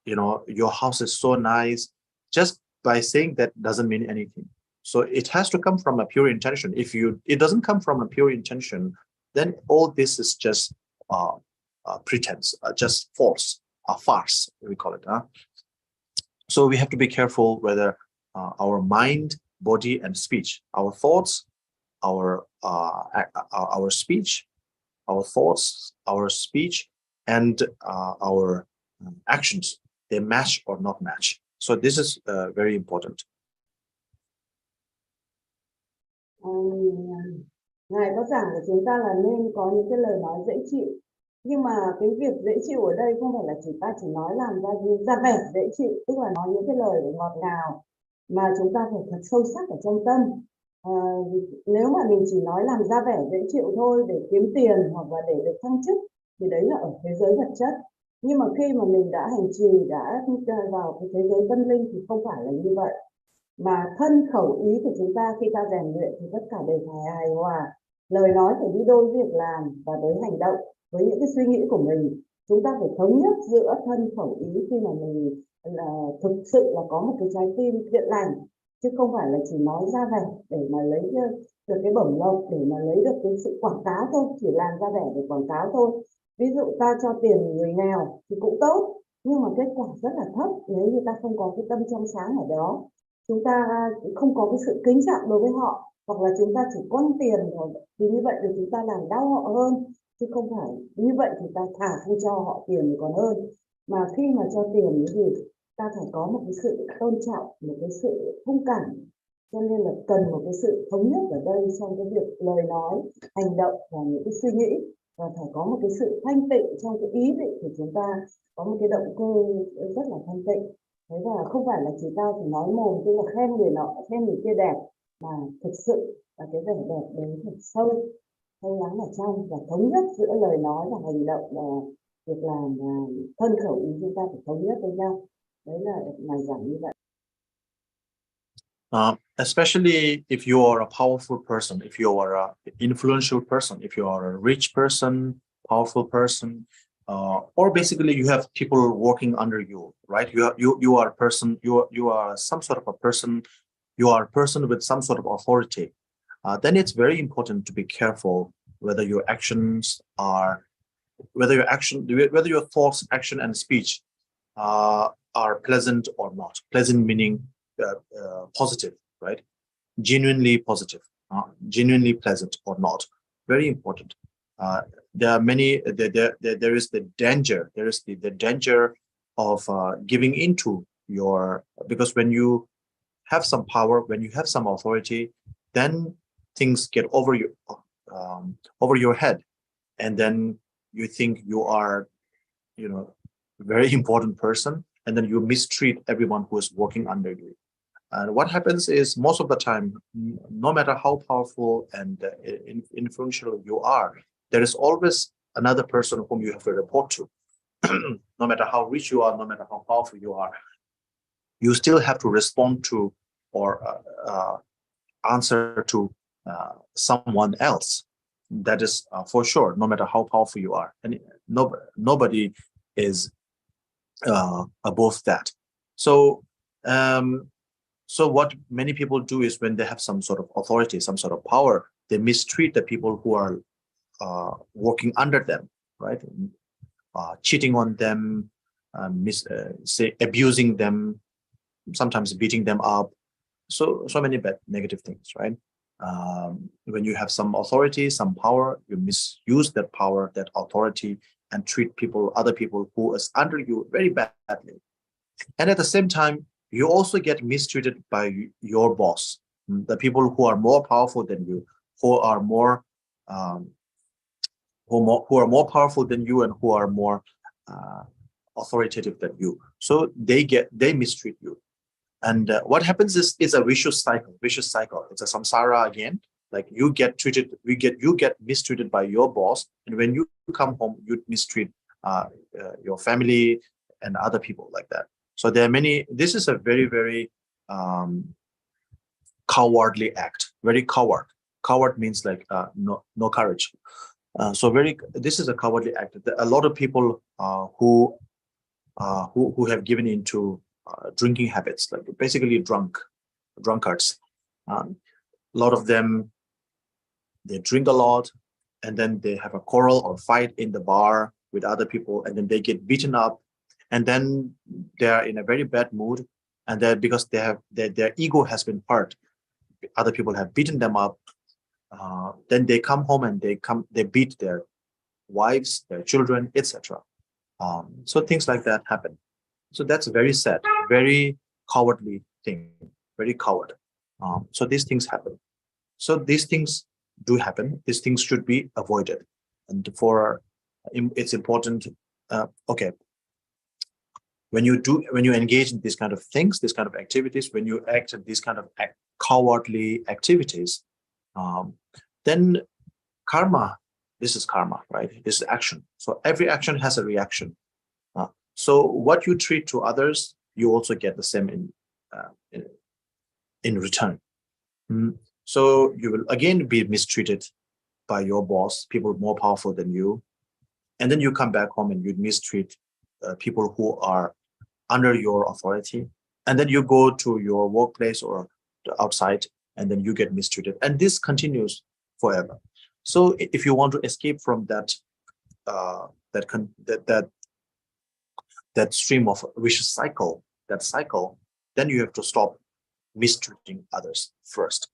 your house is so nice. Just by saying that doesn't mean anything. So it has to come from a pure intention. If it doesn't come from a pure intention, then all this is just pretense, just false, a farce, we call it. So we have to be careful whether our mind, body, and speech, our thoughts, our speech, and our actions, they match or not match. So this is very important. Ngài có giảng của chúng ta là nên có những cái lời nói dễ chịu, nhưng mà cái việc dễ chịu ở đây không phải là ta chỉ nói làm ra vẻ dễ chịu, tức là nói những cái lời ngọt ngào, mà chúng ta phải thật sâu sắc ở trong tâm. Nếu mà mình chỉ nói làm ra vẻ dễ chịu thôi để kiếm tiền hoặc là để được thăng chức thì đấy là ở thế giới vật chất. Nhưng mà khi mà mình đã hành trì, đã vào cái thế giới tâm linh thì không phải là như vậy. Mà thân khẩu ý của chúng ta khi ta rèn luyện thì tất cả đều phải hài hòa. Lời nói phải đi đôi với việc làm và với hành động, với những cái suy nghĩ của mình. Chúng ta phải thống nhất giữa thân khẩu ý khi mà mình thực sự là có một cái trái tim thiện lành, chứ không phải là chỉ nói ra vẻ để mà lấy được cái bổng lộc, để mà lấy được cái sự quảng cáo thôi, chỉ làm ra vẻ để quảng cáo thôi. Ví dụ ta cho tiền người nghèo thì cũng tốt, nhưng mà kết quả rất là thấp nếu như ta không có cái tâm trong sáng ở đó. Chúng ta không có cái sự kính trọng đối với họ, hoặc là chúng ta chỉ quăng tiền rồi, thì như vậy thì chúng ta làm đau họ hơn, chứ không phải như vậy thì ta thả không cho họ tiền thì còn hơn. Mà khi mà cho tiền thì ta phải có một cái sự tôn trọng, một cái sự thông cảm, cho nên là cần một cái sự thống nhất ở đây trong cái việc lời nói, hành động và những cái suy nghĩ, và phải có một cái sự thanh tịnh trong cái ý định của chúng ta, có một cái động cơ rất là thanh tịnh. Thế và không phải là chỉ ta chỉ nói mồm tức là khen người nọ khen người kia đẹp, mà thực sự là cái vẻ đẹp đấy thật sâu sâu lắng ở trong, và thống nhất giữa lời nói và hành động và việc làm và thân khẩu ý chúng ta phải thống nhất với nhau. Đấy là bài giảng như vậy. Especially if you are a powerful person, if you are an influential person, if you are a rich person, powerful person, or basically you have people working under you, right? You are a person. You are some sort of a person. You are a person with some sort of authority. Then it's very important to be careful whether your actions are, whether your thoughts, action, and speech are pleasant or not. Pleasant meaning positive, right? Genuinely positive, genuinely pleasant or not. Very important. There are many. There is the danger. There is the danger of giving into your, because when you have some power, when you have some authority, then things get over your head, and then you think you are, a very important person, and then you mistreat everyone who is working under you. And what happens is, most of the time, no matter how powerful and influential you are, there is always another person whom you have to report to. No matter how rich you are, no matter how powerful you are, you still have to respond to or answer to someone else. That is for sure, no matter how powerful you are. And nobody is above that. So what many people do is, when they have some sort of authority, some sort of power, they mistreat the people who are working under them, right? Cheating on them, abusing them, sometimes beating them up. So many bad negative things, right? When you have some authority, some power, you misuse that power, that authority, and treat other people who is under you very badly. And at the same time, you also get mistreated by your boss, the people who are more powerful than you, who are more powerful than you, and who are more authoritative than you. So they mistreat you. And what happens is a vicious cycle. It's a samsara again. Like you get mistreated by your boss, and when you come home, you mistreat your family and other people like that. So there are many. This is a very, very cowardly act. Very coward. Coward means like no courage. This is a cowardly act. A lot of people who have given into drinking habits, like basically drunkards. A lot of them, they drink a lot, and then they have a quarrel or fight in the bar with other people, and then they get beaten up, and then they are in a very bad mood, and then because their ego has been hurt, other people have beaten them up. Then they come home and they beat their wives, their children, etc. So things like that happen. So that's very sad, very cowardly thing, very coward. So these things happen. So these things do happen. These things should be avoided. And it's important. Okay. When you engage in these kind of things, these kind of activities, when you act in these kind of cowardly activities, then karma, this is karma, right? This is action. So every action has a reaction. So what you treat to others, you also get the same in return. So you will again be mistreated by your boss, people more powerful than you. And then you come back home and you mistreat people who are under your authority. And then you go to your workplace or outside, and then you get mistreated. And this continues forever. So if you want to escape from that stream of vicious cycle, then you have to stop mistreating others first.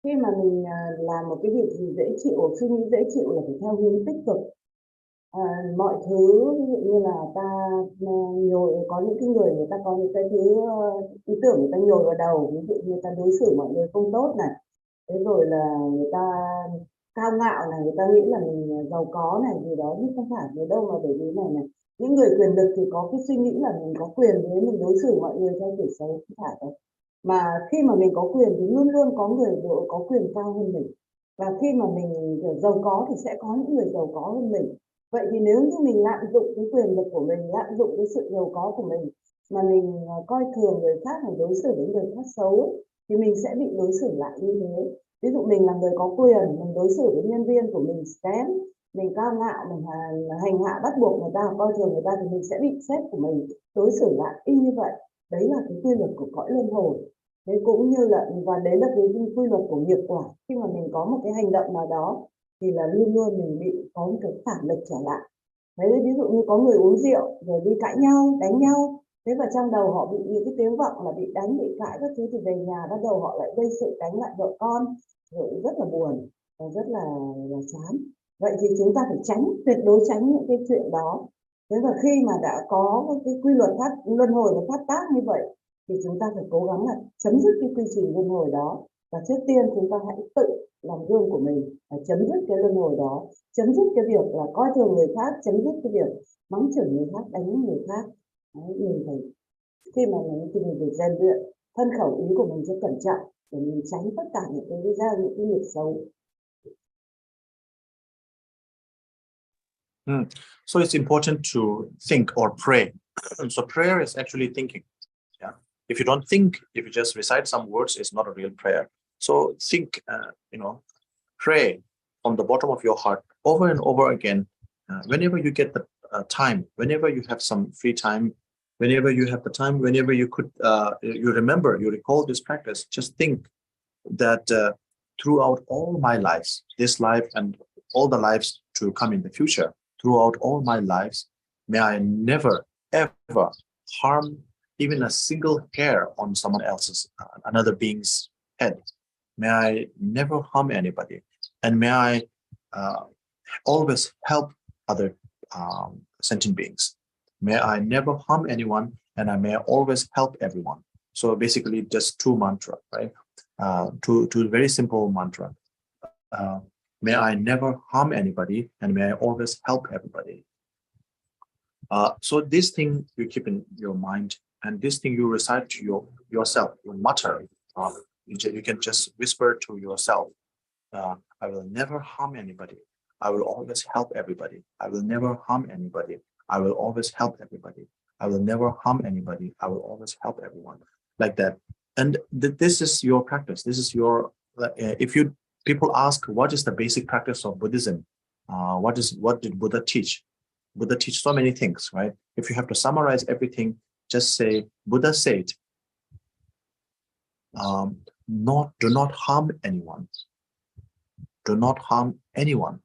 Khi mà mình làm một cái việc gì dễ chịu, suy nghĩ dễ chịu là phải theo hướng tích cực. Mọi thứ ví dụ như là ta nhồi, có những cái người ta có những cái thứ ý tưởng người ta nhồi vào đầu, ví dụ như người ta đối xử mọi người không tốt này, thế rồi là người ta cao ngạo này, người ta nghĩ là mình giàu có này gì đó, nhưng không phải về đâu mà bởi vì này những người quyền lực thì có cái suy nghĩ là mình có quyền với mình đối xử mọi người theo kiểu xấu, không phải đâu. Mà khi mà mình có quyền thì luôn luôn có người có quyền cao hơn mình, và khi mà mình giàu có thì sẽ có những người giàu có hơn mình. Vậy thì nếu như mình lạm dụng cái quyền lực của mình, lạm dụng cái sự giàu có của mình mà mình coi thường người khác, mình đối xử với người khác xấu, thì mình sẽ bị đối xử lại như thế. Ví dụ mình là người có quyền, mình đối xử với nhân viên của mình kém, mình cao ngạo, mình hành hạ bắt buộc người ta, coi thường người ta, thì mình sẽ bị sếp của mình đối xử lại y như vậy. Đấy là cái quy luật của cõi luân hồi. Thế cũng như là, và đấy là cái quy luật của nghiệp quả. Khi mà mình có một cái hành động nào đó thì là luôn luôn mình bị có một cái phản lực trở lại. Đấy, ví dụ như có người uống rượu rồi đi cãi nhau, đánh nhau, thế và trong đầu họ bị những cái tiếng vọng là bị đánh, bị cãi các thứ, thì về nhà bắt đầu họ lại gây sự đánh lại vợ con, rồi rất là buồn và rất là chán. Vậy thì chúng ta phải tránh, tuyệt đối tránh những cái chuyện đó. Thế và khi mà đã có cái quy luật luân hồi nó phát tác như vậy, thì chúng ta phải cố gắng là chấm dứt cái quy trình luân hồi đó. Và trước tiên chúng ta hãy tự làm gương của mình và chấm dứt cái luân hồi đó, chấm dứt cái việc là coi thường người khác, chấm dứt cái việc mắng chửi người khác, đánh người khác. Đấy, mình phải, khi mà mình phải rèn luyện thân khẩu ý của mình cho cẩn trọng để mình tránh tất cả những cái những cái nghiệp xấu. So it's important to think or pray. So prayer is actually thinking. Yeah. If you don't think, if you just recite some words, it's not a real prayer. So think, pray from the bottom of your heart over and over again. Whenever you get the time, whenever you have some free time, whenever you have the time, whenever you could, you remember, you recall this practice, just think that throughout all my lives, this life and all the lives to come in the future, throughout all my lives, may I never, ever harm even a single hair on someone else's, another being's head. May I never harm anybody. And may I always help other sentient beings. May I never harm anyone, and I may always help everyone. So basically just two mantra, right? Two very simple mantra. May I never harm anybody, and may I always help everybody. So this thing you keep in your mind, and this thing you recite to yourself, you mutter. You can just whisper to yourself, I will never harm anybody. I will always help everybody. I will never harm anybody. I will always help everybody. I will never harm anybody. I will always help everyone. Like that. And this is your practice. This is your, people ask, what is the basic practice of Buddhism? What did Buddha teach? Buddha teach so many things, right? If you have to summarize everything, just say, Buddha said, do not harm anyone. Do not harm anyone.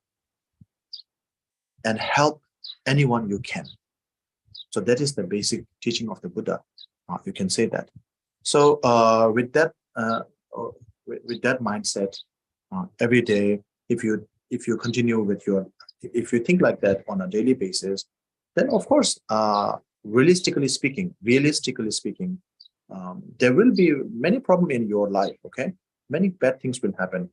And help anyone you can. So that is the basic teaching of the Buddha. You can say that. So with that mindset, every day, if you continue with if you think like that on a daily basis, then of course, realistically speaking, there will be many problems in your life. Okay, many bad things will happen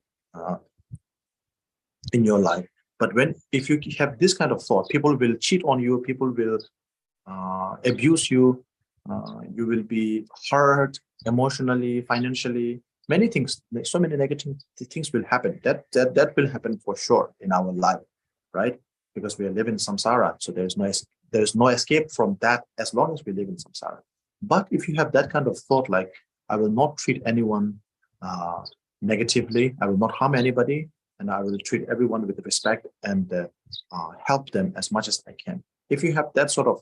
in your life. But if you have this kind of thought, people will cheat on you, people will abuse you, you will be hurt emotionally, financially, many things, so many negative things will happen. That will happen for sure in our life, right? Because we are living samsara, so there's no escape from that as long as we live in samsara. But if you have that kind of thought, like, I will not treat anyone negatively, I will not harm anybody, and I will treat everyone with respect and help them as much as I can. If you have that sort of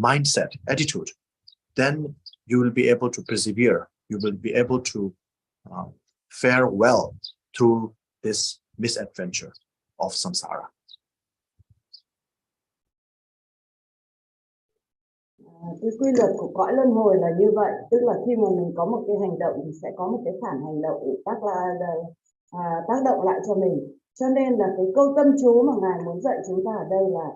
mindset, attitude, then you will be able to persevere. You will be able to fare well through this misadventure of samsara. Cái quy luật của cõi luân hồi là như vậy, tức là khi mà mình có một cái hành động thì sẽ có một cái phản hành động tác động lại cho mình. Cho nên là cái câu tâm chú mà Ngài muốn dạy chúng ta ở đây là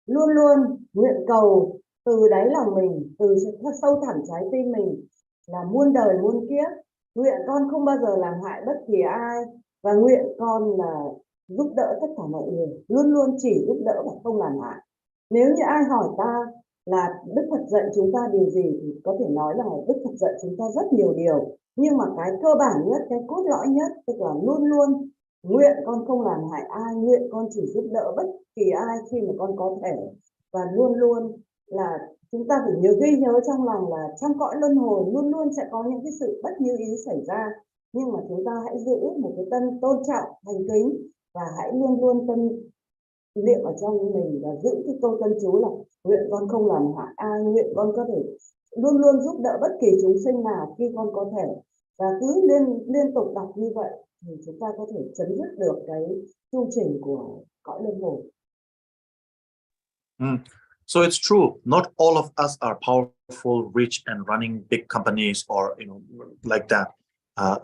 luôn luôn nguyện cầu từ đáy lòng mình, từ sâu thẳm trái tim mình, là muôn đời muôn kiếp, nguyện con không bao giờ làm hại bất kỳ ai, và nguyện con là giúp đỡ tất cả mọi người, luôn luôn chỉ giúp đỡ và không làm hại. Nếu như ai hỏi ta là Đức Phật dạy chúng ta điều gì thì có thể nói là Đức Phật dạy chúng ta rất nhiều điều, nhưng mà cái cơ bản nhất, cái cốt lõi nhất, tức là luôn luôn nguyện con không làm hại ai, nguyện con chỉ giúp đỡ bất kỳ ai khi mà con có thể, và luôn luôn là chúng ta phải ghi nhớ trong lòng là trong cõi luân hồi luôn luôn sẽ có những cái sự bất như ý xảy ra, nhưng mà chúng ta hãy giữ một cái tâm tôn trọng, thành kính, và hãy luôn luôn tâm niệm ở trong mình và giữ cái câu tâm chú là nguyện con không làm hại ai, nguyện con có thể luôn luôn giúp đỡ bất kỳ chúng sinh nào khi con có thể, và cứ liên tục đọc như vậy thì chúng ta có thể chấm dứt được cái chu trình của cõi luân hồi. So it's true, not all of us are powerful, rich, and running big companies or like that.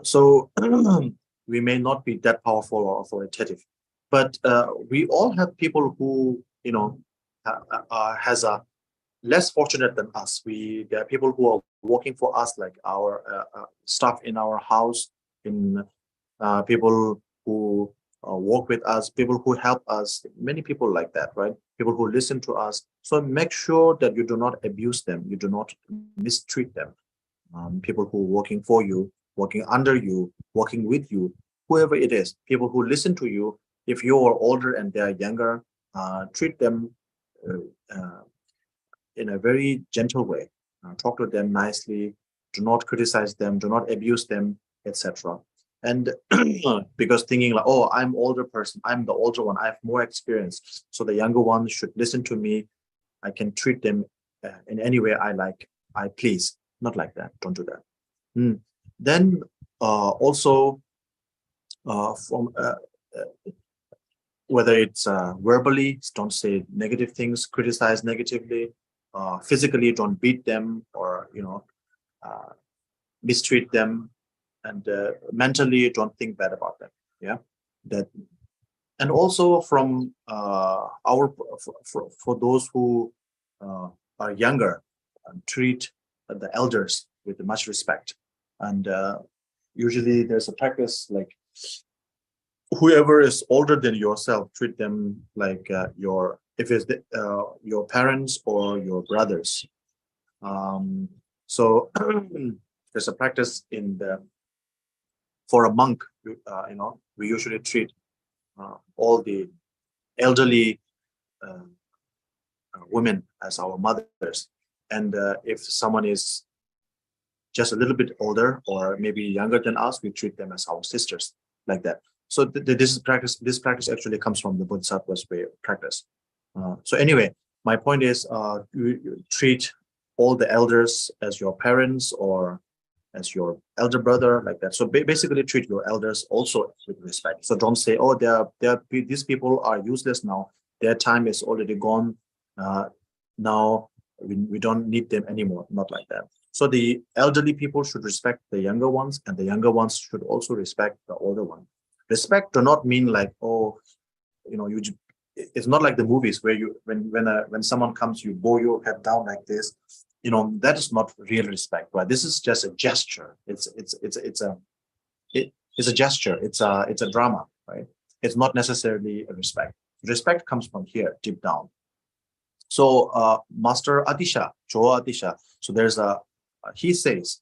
So we may not be that powerful or authoritative, but we all have people who has a less fortunate than us. There are people who are working for us, like our staff in our house, in people who work with us, people who help us, many people like that, right? People who listen to us. So make sure that you do not abuse them, you do not mistreat them. People who are working for you, working under you, working with you, whoever it is, people who listen to you. If you are older and they are younger, treat them in a very gentle way. Talk to them nicely. Do not criticize them. Do not abuse them, etc. And because thinking like, oh, I'm older person, I'm the older one, I have more experience, so the younger ones should listen to me. I can treat them in any way I please. Not like that. Don't do that. Then also from whether it's verbally, don't say negative things, criticize negatively. Physically, don't beat them or mistreat them, and mentally, don't think bad about them. Yeah, that, and also from for those who are younger, treat the elders with much respect. And usually, there's a practice like whoever is older than yourself, treat them like if it's your parents or your brothers. So there's a practice for a monk. We usually treat all the elderly women as our mothers, and if someone is just a little bit older or maybe younger than us, we treat them as our sisters, like that. So this practice actually comes from the Bodhisattva's way of practice. So anyway, my point is you treat all the elders as your parents or as your elder brother, like that. So basically treat your elders also with respect. So don't say, oh, these people are useless now. Their time is already gone. Now we don't need them anymore. Not like that. So the elderly people should respect the younger ones, and the younger ones should also respect the older one. Respect do not mean like, oh, it's not like the movies where when someone comes, you bow your head down like this. That is not real respect, right? This is just a gesture. It's a gesture. It's a drama, right? It's not necessarily a respect. Respect comes from here, deep down. So Master Adisha, Choa Adisha, so there's he says,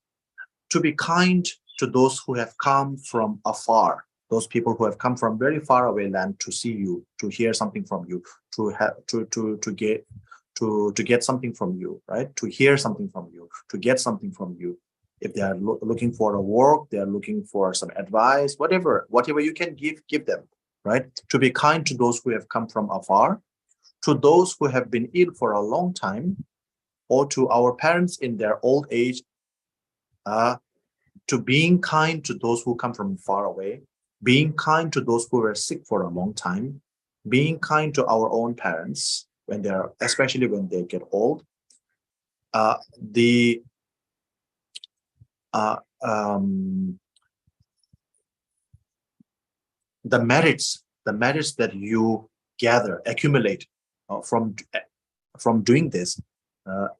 to be kind to those who have come from afar, those people who have come from very far away land to see you, to hear something from you, to have to get something from you, right? To hear something from you, to get something from you. If they are looking for a work, they are looking for some advice, whatever you can give them, right? To be kind to those who have come from afar, to those who have been ill for a long time, or to our parents in their old age, to being kind to those who come from far away, being kind to those who were sick for a long time, being kind to our own parents when they're, especially when they get old. The merits that you gather, accumulate from doing this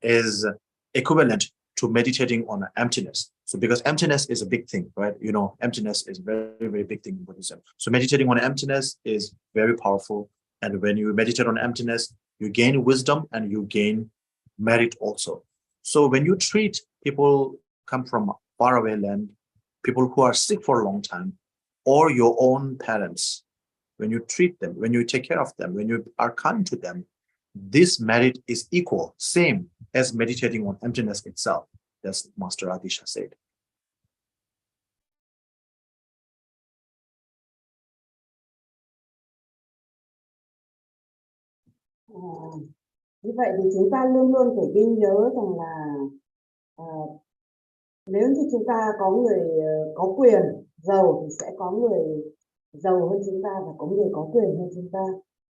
is equivalent to meditating on emptiness. So because emptiness is a big thing, right? You know, emptiness is a very, very big thing in Buddhism. So meditating on emptiness is very powerful. And when you meditate on emptiness, you gain wisdom and you gain merit also. So when you treat people come from faraway land, people who are sick for a long time, or your own parents, when you treat them, when you take care of them, when you are kind to them, this merit is equal, same as meditating on emptiness itself, as Master Adisha said. Như vậy thì chúng ta luôn luôn phải ghi nhớ rằng là nếu như chúng ta có người có quyền giàu thì sẽ có người giàu hơn chúng ta và có người có quyền hơn chúng ta.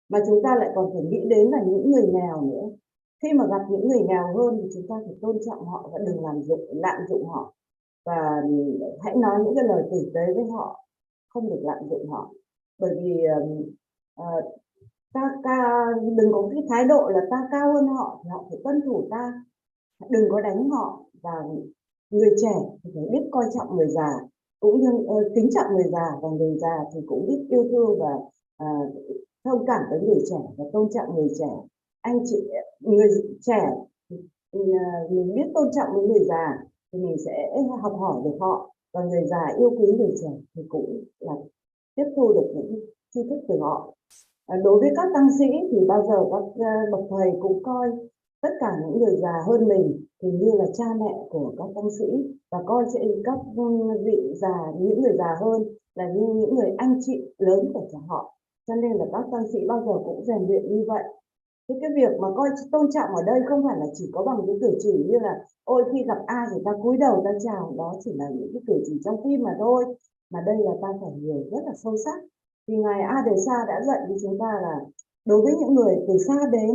Mà chúng ta lại còn phải nghĩ đến là những người nghèo nữa. Khi mà gặp những người nghèo hơn thì chúng ta phải tôn trọng họ và đừng lạm dụng họ. Và hãy nói những cái lời tử tế với họ, không được lạm dụng họ. Bởi vì đừng có cái thái độ là ta cao hơn họ thì họ phải tuân thủ ta, đừng có đánh họ. Và người trẻ thì phải biết coi trọng người già, cũng như kính trọng người già, và người già thì cũng biết yêu thương và thông cảm với người trẻ và tôn trọng người trẻ. Anh chị người trẻ mình biết tôn trọng với người già thì mình sẽ học hỏi được họ, và người già yêu quý người trẻ thì cũng là tiếp thu được những tri thức từ họ. Đối với các tăng sĩ thì bao giờ các bậc thầy cũng coi tất cả những người già hơn mình thì như là cha mẹ của các tăng sĩ, và coi các vị già, những người già hơn là như những người anh chị lớn của họ. Cho nên là các tăng sĩ bao giờ cũng rèn luyện như vậy. Thì cái việc mà coi tôn trọng ở đây không phải là chỉ có bằng cái cử chỉ như là ôi khi gặp ai thì ta cúi đầu ta chào, đó chỉ là những cái cử chỉ trong phim mà thôi, mà đây là ta phải hiểu rất là sâu sắc. Thì ngài A Đề Sa đã dạy với chúng ta là đối với những người từ xa đến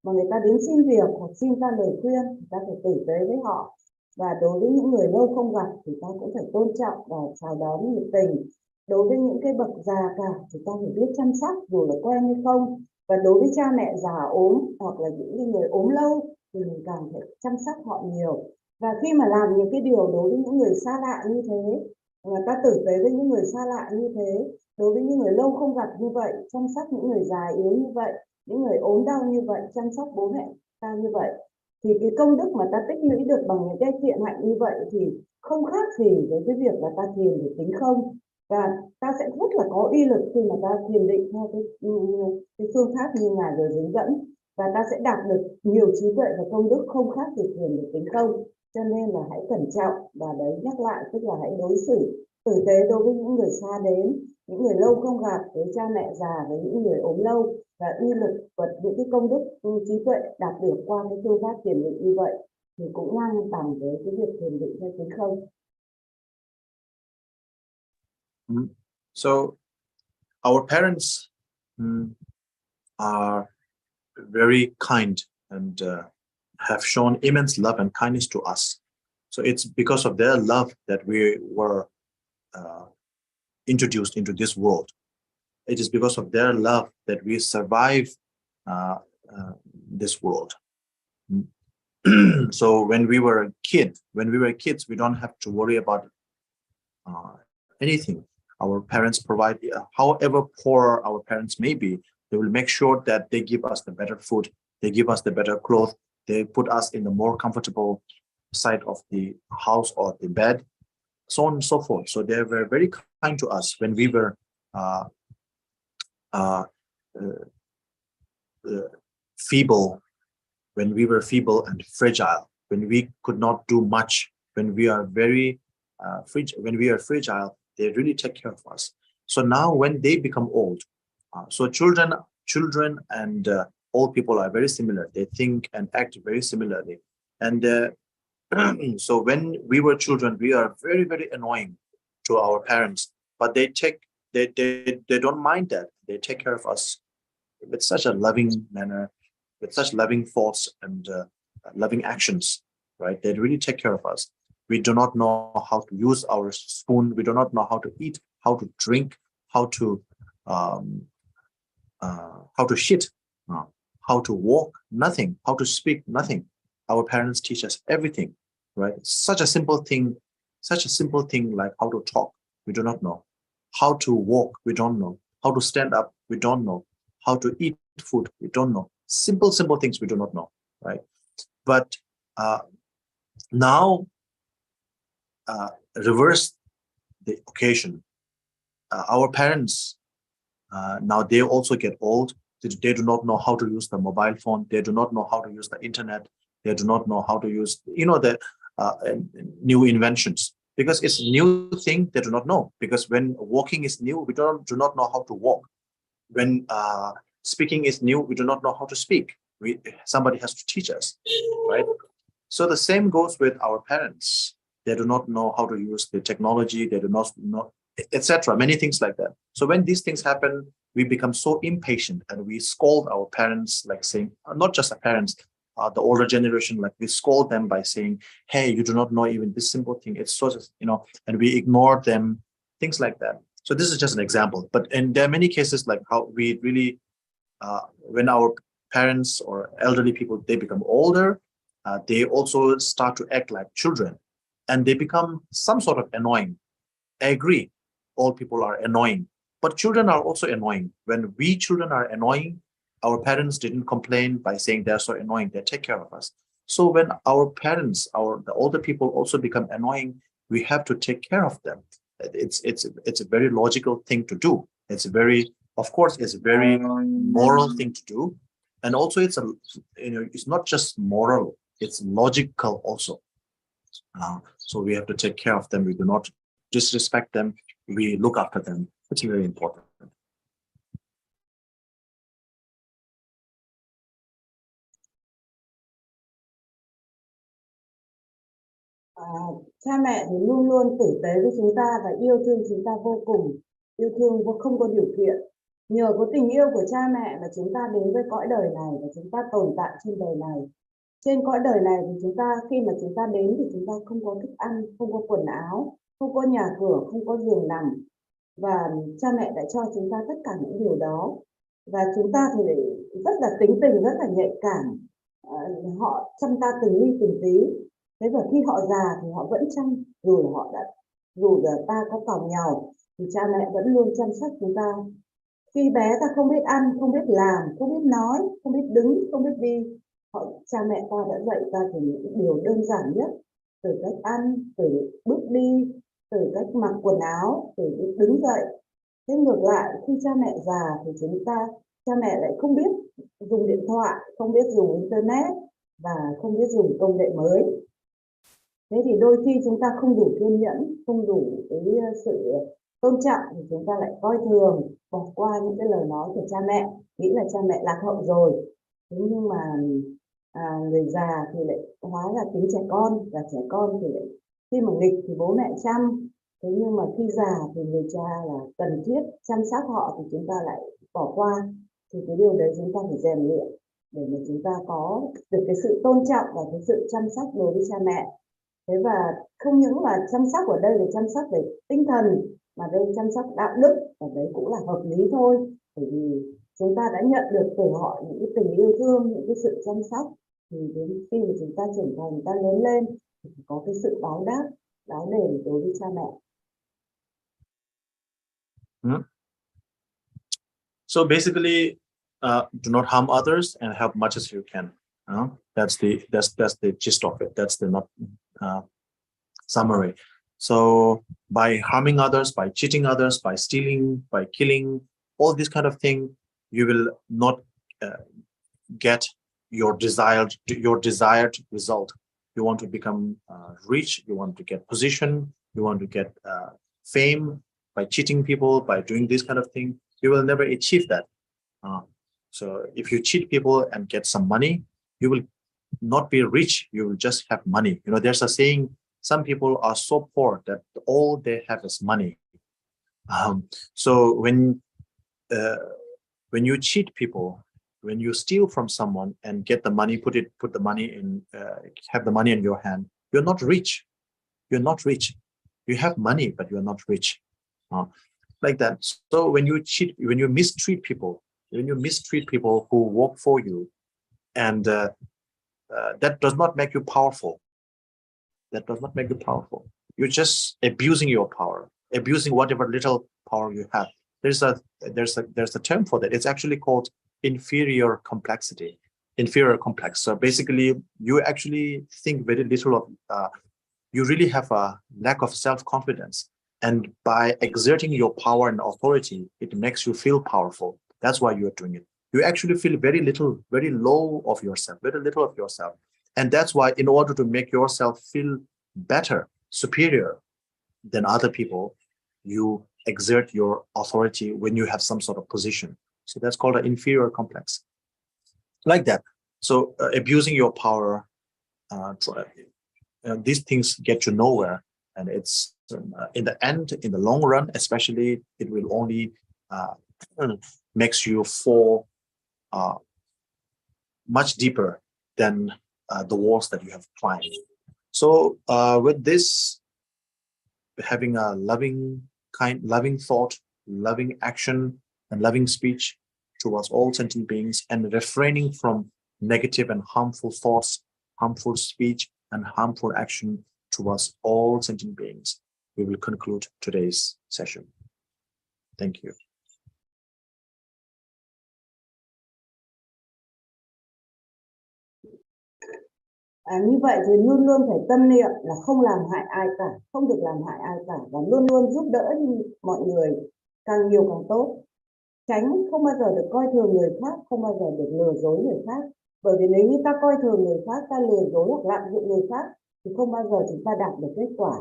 mà người ta đến xin việc hoặc xin ta lời khuyên thì ta phải tử tế với họ, và đối với những người lâu không gặp thì ta cũng phải tôn trọng và chào đón nhiệt tình. Đối với những cái bậc già cả thì ta phải biết chăm sóc dù là quen hay không, và đối với cha mẹ già ốm hoặc là những người ốm lâu thì mình càng phải chăm sóc họ nhiều. Và khi mà làm những cái điều đối với những người xa lạ như thế, người ta tử tế với những người xa lạ như thế, đối với những người lâu không gặp như vậy, chăm sóc những người già yếu như vậy, những người ốm đau như vậy, chăm sóc bố mẹ ta như vậy, thì cái công đức mà ta tích lũy được bằng những cái thiện hạnh như vậy thì không khác gì với cái việc là ta thiền để tính không. Và ta sẽ rất là có uy lực khi mà ta thiền định theo cái phương pháp như ngài vừa hướng dẫn, và ta sẽ đạt được nhiều trí tuệ và công đức không khác gì thiền để tính không. Cho nên là hãy cẩn trọng, và đấy nhắc lại tức là hãy đối xử tử tế đối với những người xa đến, những người lâu không gặp, với cha mẹ già, với những người ốm lâu, và uy lực và những cái công đức trí tuệ đạt được qua cái phương pháp thiền định như vậy thì cũng ngang bằng với cái việc thiền định theo tính không. So our parents are very kind and have shown immense love and kindness to us. So it's because of their love that we were introduced into this world. It is because of their love that we survive this world. So when we were kids, we don't have to worry about anything. our parents provide, however poor our parents may be, they will make sure that they give us the better food, they give us the better clothes, they put us in the more comfortable side of the house or the bed, so on and so forth. So they were very kind to us when we were uh, uh, feeble, when we were feeble and fragile, when we could not do much, when we are very when we are fragile, they really take care of us. So now when they become old, so children and old people are very similar. They think and act very similarly. And so when we were children, we are very, very annoying to our parents, but they don't mind that. They take care of us with such a loving manner, with such loving thoughts and loving actions, right? They really take care of us. We do not know how to use our spoon. We do not know how to eat, how to drink, how to um, shit, uh, how to walk, nothing, how to speak, nothing. Our parents teach us everything, right? Such a simple thing like how to talk, we do not know. How to walk, we don't know. How to stand up, we don't know. How to eat food, we don't know. Simple things we do not know, right? But now, reverse the occasion. Our parents, now they also get old. They do not know how to use the mobile phone. They do not know how to use the internet. They do not know how to use, the new inventions. Because it's a new thing, they do not know. Because when walking is new, we do not know how to walk. When speaking is new, we do not know how to speak. Somebody has to teach us, right? So the same goes with our parents. They do not know how to use the technology. They do not know, etc. Many things like that. So when these things happen, we become so impatient and we scold our parents, like saying, not just our parents, the older generation, like we scold them by saying, "Hey, you do not know even this simple thing." It's so, and we ignore them, things like that. So this is just an example, and there are many cases like how we really, when our parents or elderly people, they become older, they also start to act like children, and they become some sort of annoying. I agree, all people are annoying, but children are also annoying. When we children are annoying, our parents didn't complain by saying they're so annoying. They take care of us. So when our parents, the older people also become annoying, we have to take care of them. It's a very logical thing to do. It's very, of course, it's a very moral thing to do, and also it's not just moral. It's logical also. So we have to take care of them. We do not disrespect them. We look after them. It's very important. Cha mẹ thì luôn luôn tử tế với chúng ta và yêu thương chúng ta vô cùng, yêu thương không có điều kiện. Nhờ có tình yêu của cha mẹ mà chúng ta đến với cõi đời này và chúng ta tồn tại trên đời này. Trên cõi đời này thì khi mà chúng ta đến thì chúng ta không có thức ăn, không có quần áo, không có nhà cửa, không có giường nằm. Và cha mẹ đã cho chúng ta tất cả những điều đó. Và chúng ta thì rất là tính tình, rất là nhạy cảm. Họ chăm ta từng ly từng tí. Thế và khi họ già thì họ vẫn chăm, dù là ta có còng nhàu thì cha mẹ vẫn luôn chăm sóc chúng ta. Khi bé ta không biết ăn, không biết làm, không biết nói, không biết đứng, không biết đi, cha mẹ ta đã dạy ta từ những điều đơn giản nhất, từ cách ăn, từ bước đi, từ cách mặc quần áo, từ đứng dậy. Thế ngược lại, khi cha mẹ già thì cha mẹ lại không biết dùng điện thoại, không biết dùng internet và không biết dùng công nghệ mới. Thế thì đôi khi chúng ta không đủ kiên nhẫn, không đủ cái sự tôn trọng thì chúng ta lại coi thường, bỏ qua những cái lời nói của cha mẹ, nghĩ là cha mẹ lạc hậu rồi. Thế nhưng mà người già thì lại hóa ra tính trẻ con, và trẻ con thì lại khi mà nghịch thì bố mẹ chăm. Thế nhưng mà khi già thì người cha là cần thiết chăm sóc họ thì chúng ta lại bỏ qua. Thì cái điều đấy chúng ta phải rèn luyện để mà chúng ta có được cái sự tôn trọng và cái sự chăm sóc đối với cha mẹ. Thế và không những là chăm sóc ở đây là chăm sóc về tinh thần, mà đây chăm sóc đạo đức, và đấy cũng là hợp lý thôi. Bởi vì chúng ta đã nhận được từ họ những cái tình yêu thương, những cái sự chăm sóc, thì đến khi mà chúng ta trưởng thành, ta lớn lên thì có cái sự báo đáp, báo đền đối với cha mẹ. Hmm? So basically, do not harm others and help much as you can. That's the gist of it. That's the summary. So by harming others, by cheating others, by stealing, by killing, all this kind of thing, you will not get your desired result. You want to become rich, you want to get position, you want to get fame by cheating people, by doing this kind of thing. You will never achieve that. So if you cheat people and get some money, you will not be rich, you will just have money. There's a saying, some people are so poor that all they have is money. So when you cheat people, when you steal from someone and get the money, put the money in, have the money in your hand, you're not rich. You're not rich. You have money, but you're not rich. Like that. So when you cheat, when you mistreat people who work for you, and that does not make you powerful. That does not make you powerful. You're just abusing your power, abusing whatever little power you have. There's a term for that. It's actually called inferior complexity, inferior complex. So basically, you actually think very little of. You really have a lack of self-confidence, and by exerting your power and authority, it makes you feel powerful. That's why you're doing it. You actually feel very little, very low of yourself, very little of yourself. And that's why, in order to make yourself feel better, superior than other people, you exert your authority when you have some sort of position. So that's called an inferior complex. Like that. So abusing your power, these things get you nowhere. And it's in the end, in the long run, especially, it will only makes you fall much deeper than the walls that you have climbed. So with this, having a loving thought, loving action, and loving speech towards all sentient beings, and refraining from negative and harmful thoughts, harmful speech, and harmful action towards all sentient beings, we will conclude today's session. Thank you. Như vậy thì luôn luôn phải tâm niệm là không làm hại ai cả, không được làm hại ai cả, và luôn luôn giúp đỡ mọi người, càng nhiều càng tốt. Tránh không bao giờ được coi thường người khác, không bao giờ được lừa dối người khác. Bởi vì nếu như ta coi thường người khác, ta lừa dối hoặc lạm dụng người khác, thì không bao giờ chúng ta đạt được kết quả.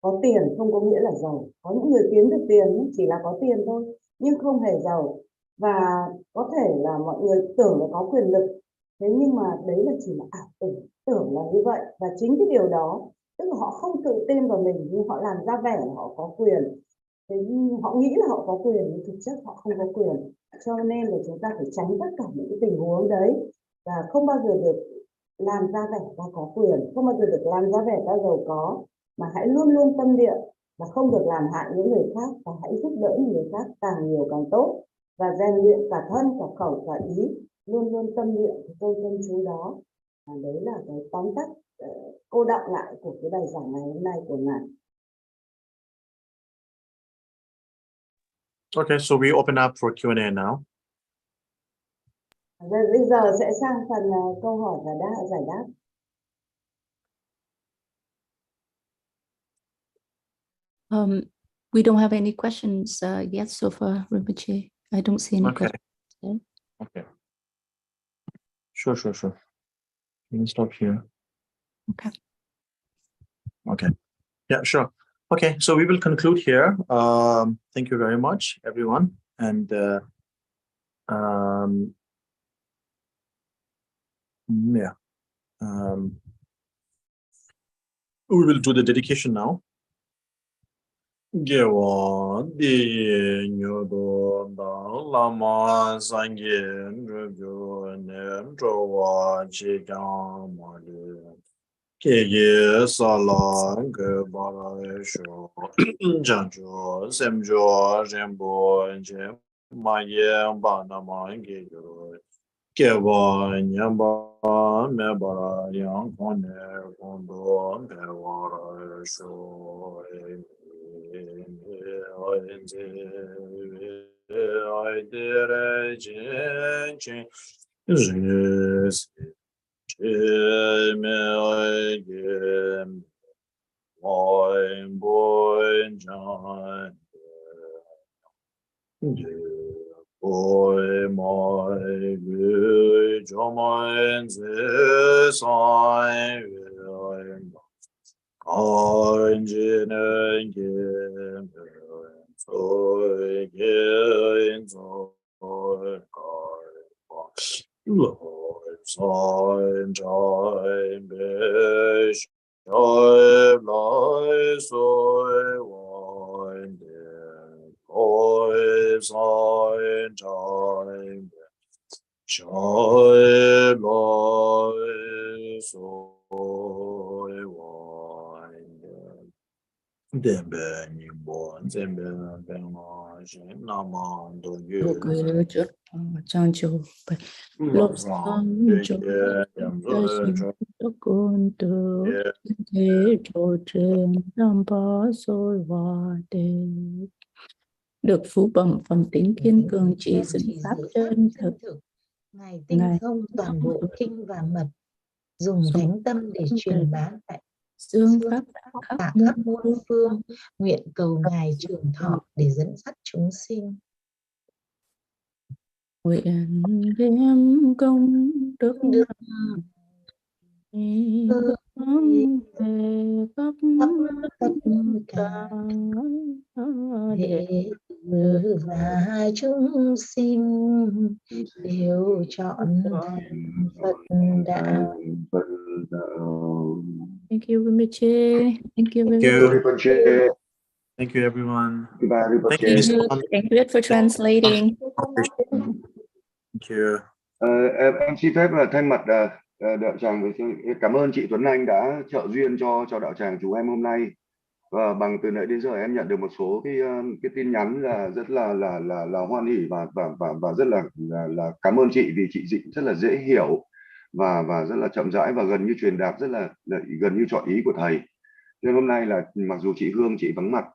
Có tiền không có nghĩa là giàu. Có những người kiếm được tiền chỉ là có tiền thôi, nhưng không hề giàu. Và có thể là mọi người tưởng là có quyền lực, thế nhưng mà đấy là chỉ là ảo tưởng là như vậy. Và chính cái điều đó, tức là họ không tự tin vào mình, nhưng họ làm ra vẻ là họ có quyền. Thế họ nghĩ là họ có quyền, nhưng thực chất họ không có quyền. Cho nên là chúng ta phải tránh tất cả những cái tình huống đấy, và không bao giờ được làm ra vẻ ta có quyền, không bao giờ được làm ra vẻ ta giàu có, mà hãy luôn luôn tâm niệm là không được làm hại những người khác, và hãy giúp đỡ những người khác càng nhiều càng tốt, và rèn luyện cả thân, cả khẩu, cả ý, luôn luôn tâm niệm cái câu tâm chú đó. Đấy là cái tóm tắt cô đọng lại của cái bài giảng ngày hôm nay của ngài. Okay, so we open up for Q&A now. Bây giờ sẽ sang phần câu hỏi và giải đáp. We don't have any questions yet so far, Rinpoche. I don't see any questions. Okay. Sure. Can you stop here? Okay. Okay. Yeah, sure. Okay, so we will conclude here. Thank you very much, everyone. And yeah, we will do the dedication now. Gewa di nyodo dang lama sangyen rubyo nem chowa chigang mali kege salang ge bara sho janjo semjo rembo je maye ba na ma ge yo gewa nyamba me bara yang kone kondo me bara sho Oi mai gu jomain ze sai Kan jinen gem Soi gen soi Lord sign time be Shoi lai soi wine Oi sign time Joy lai soi wine Đêm bên như buồn, đêm bên ngồi trên nam an đồ Vô yu cứ chút trang chủ phải lúc sáng cho ta xin tất con tự thế trò trên năm ba rồi và để được phú bằng phẩm tính kiên cường chỉ dẫn pháp chân thực. Ngài tinh thông toàn bộ kinh và mật, dùng thánh tâm để truyền bá tại dương pháp tạ khắp muôn phương, nguyện cầu Ngài trường thọ để dẫn dắt chúng sinh. Nguyện đem công đức hướng về khắp cả đệ tử và chúng sinh đều chọn thành Phật đạo. Thank you, Rinpoche. Thank you, Thank Rinpoche. you. Thank you, everyone. Thank you, Nissan. Thank you for translating. Thank you. Em xin phép thay mặt đạo tràng cảm ơn chị Tuấn Anh đã trợ duyên cho đạo tràng chúng em hôm nay. Và bằng từ nãy đến giờ em nhận được một số cái tin nhắn là rất là hoan hỉ và rất là cảm ơn chị vì chị dịch rất là dễ hiểu và rất là chậm rãi và gần như truyền đạt rất là gần như chọn ý của thầy. Nên hôm nay là mặc dù chị Hương chị vắng mặt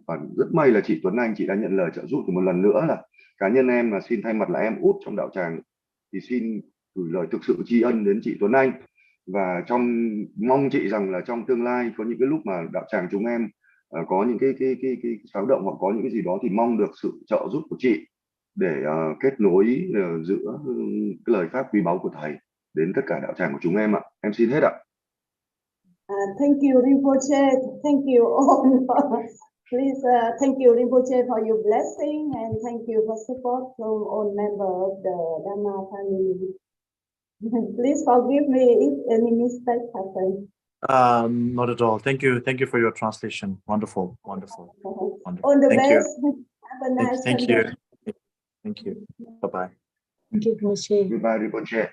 và rất may là chị Tuấn Anh chị đã nhận lời trợ giúp một lần nữa là cá nhân em là xin thay mặt là em út trong đạo tràng thì xin gửi lời thực sự tri ân đến chị Tuấn Anh và mong chị rằng là trong tương lai có những cái lúc mà đạo tràng chúng em có những cái xáo động hoặc có những cái gì đó thì mong được sự trợ giúp của chị để kết nối giữa cái lời pháp quý báu của thầy đến tất cả đạo tràng của chúng em ạ. Em xin hết ạ. Thank you, Rinpoche. Thank you all. Please, thank you, Rinpoche, for your blessing, and thank you for support from all members of the Dharma family. Please forgive me if any mistake happened. Not at all. Thank you. Thank you for your translation. Wonderful. Wonderful. Wonderful. All the Thank best. you. Have a nice Thank Sunday. you. Thank you. Bye-bye. Thank you, Rinpoche. Goodbye, Rinpoche.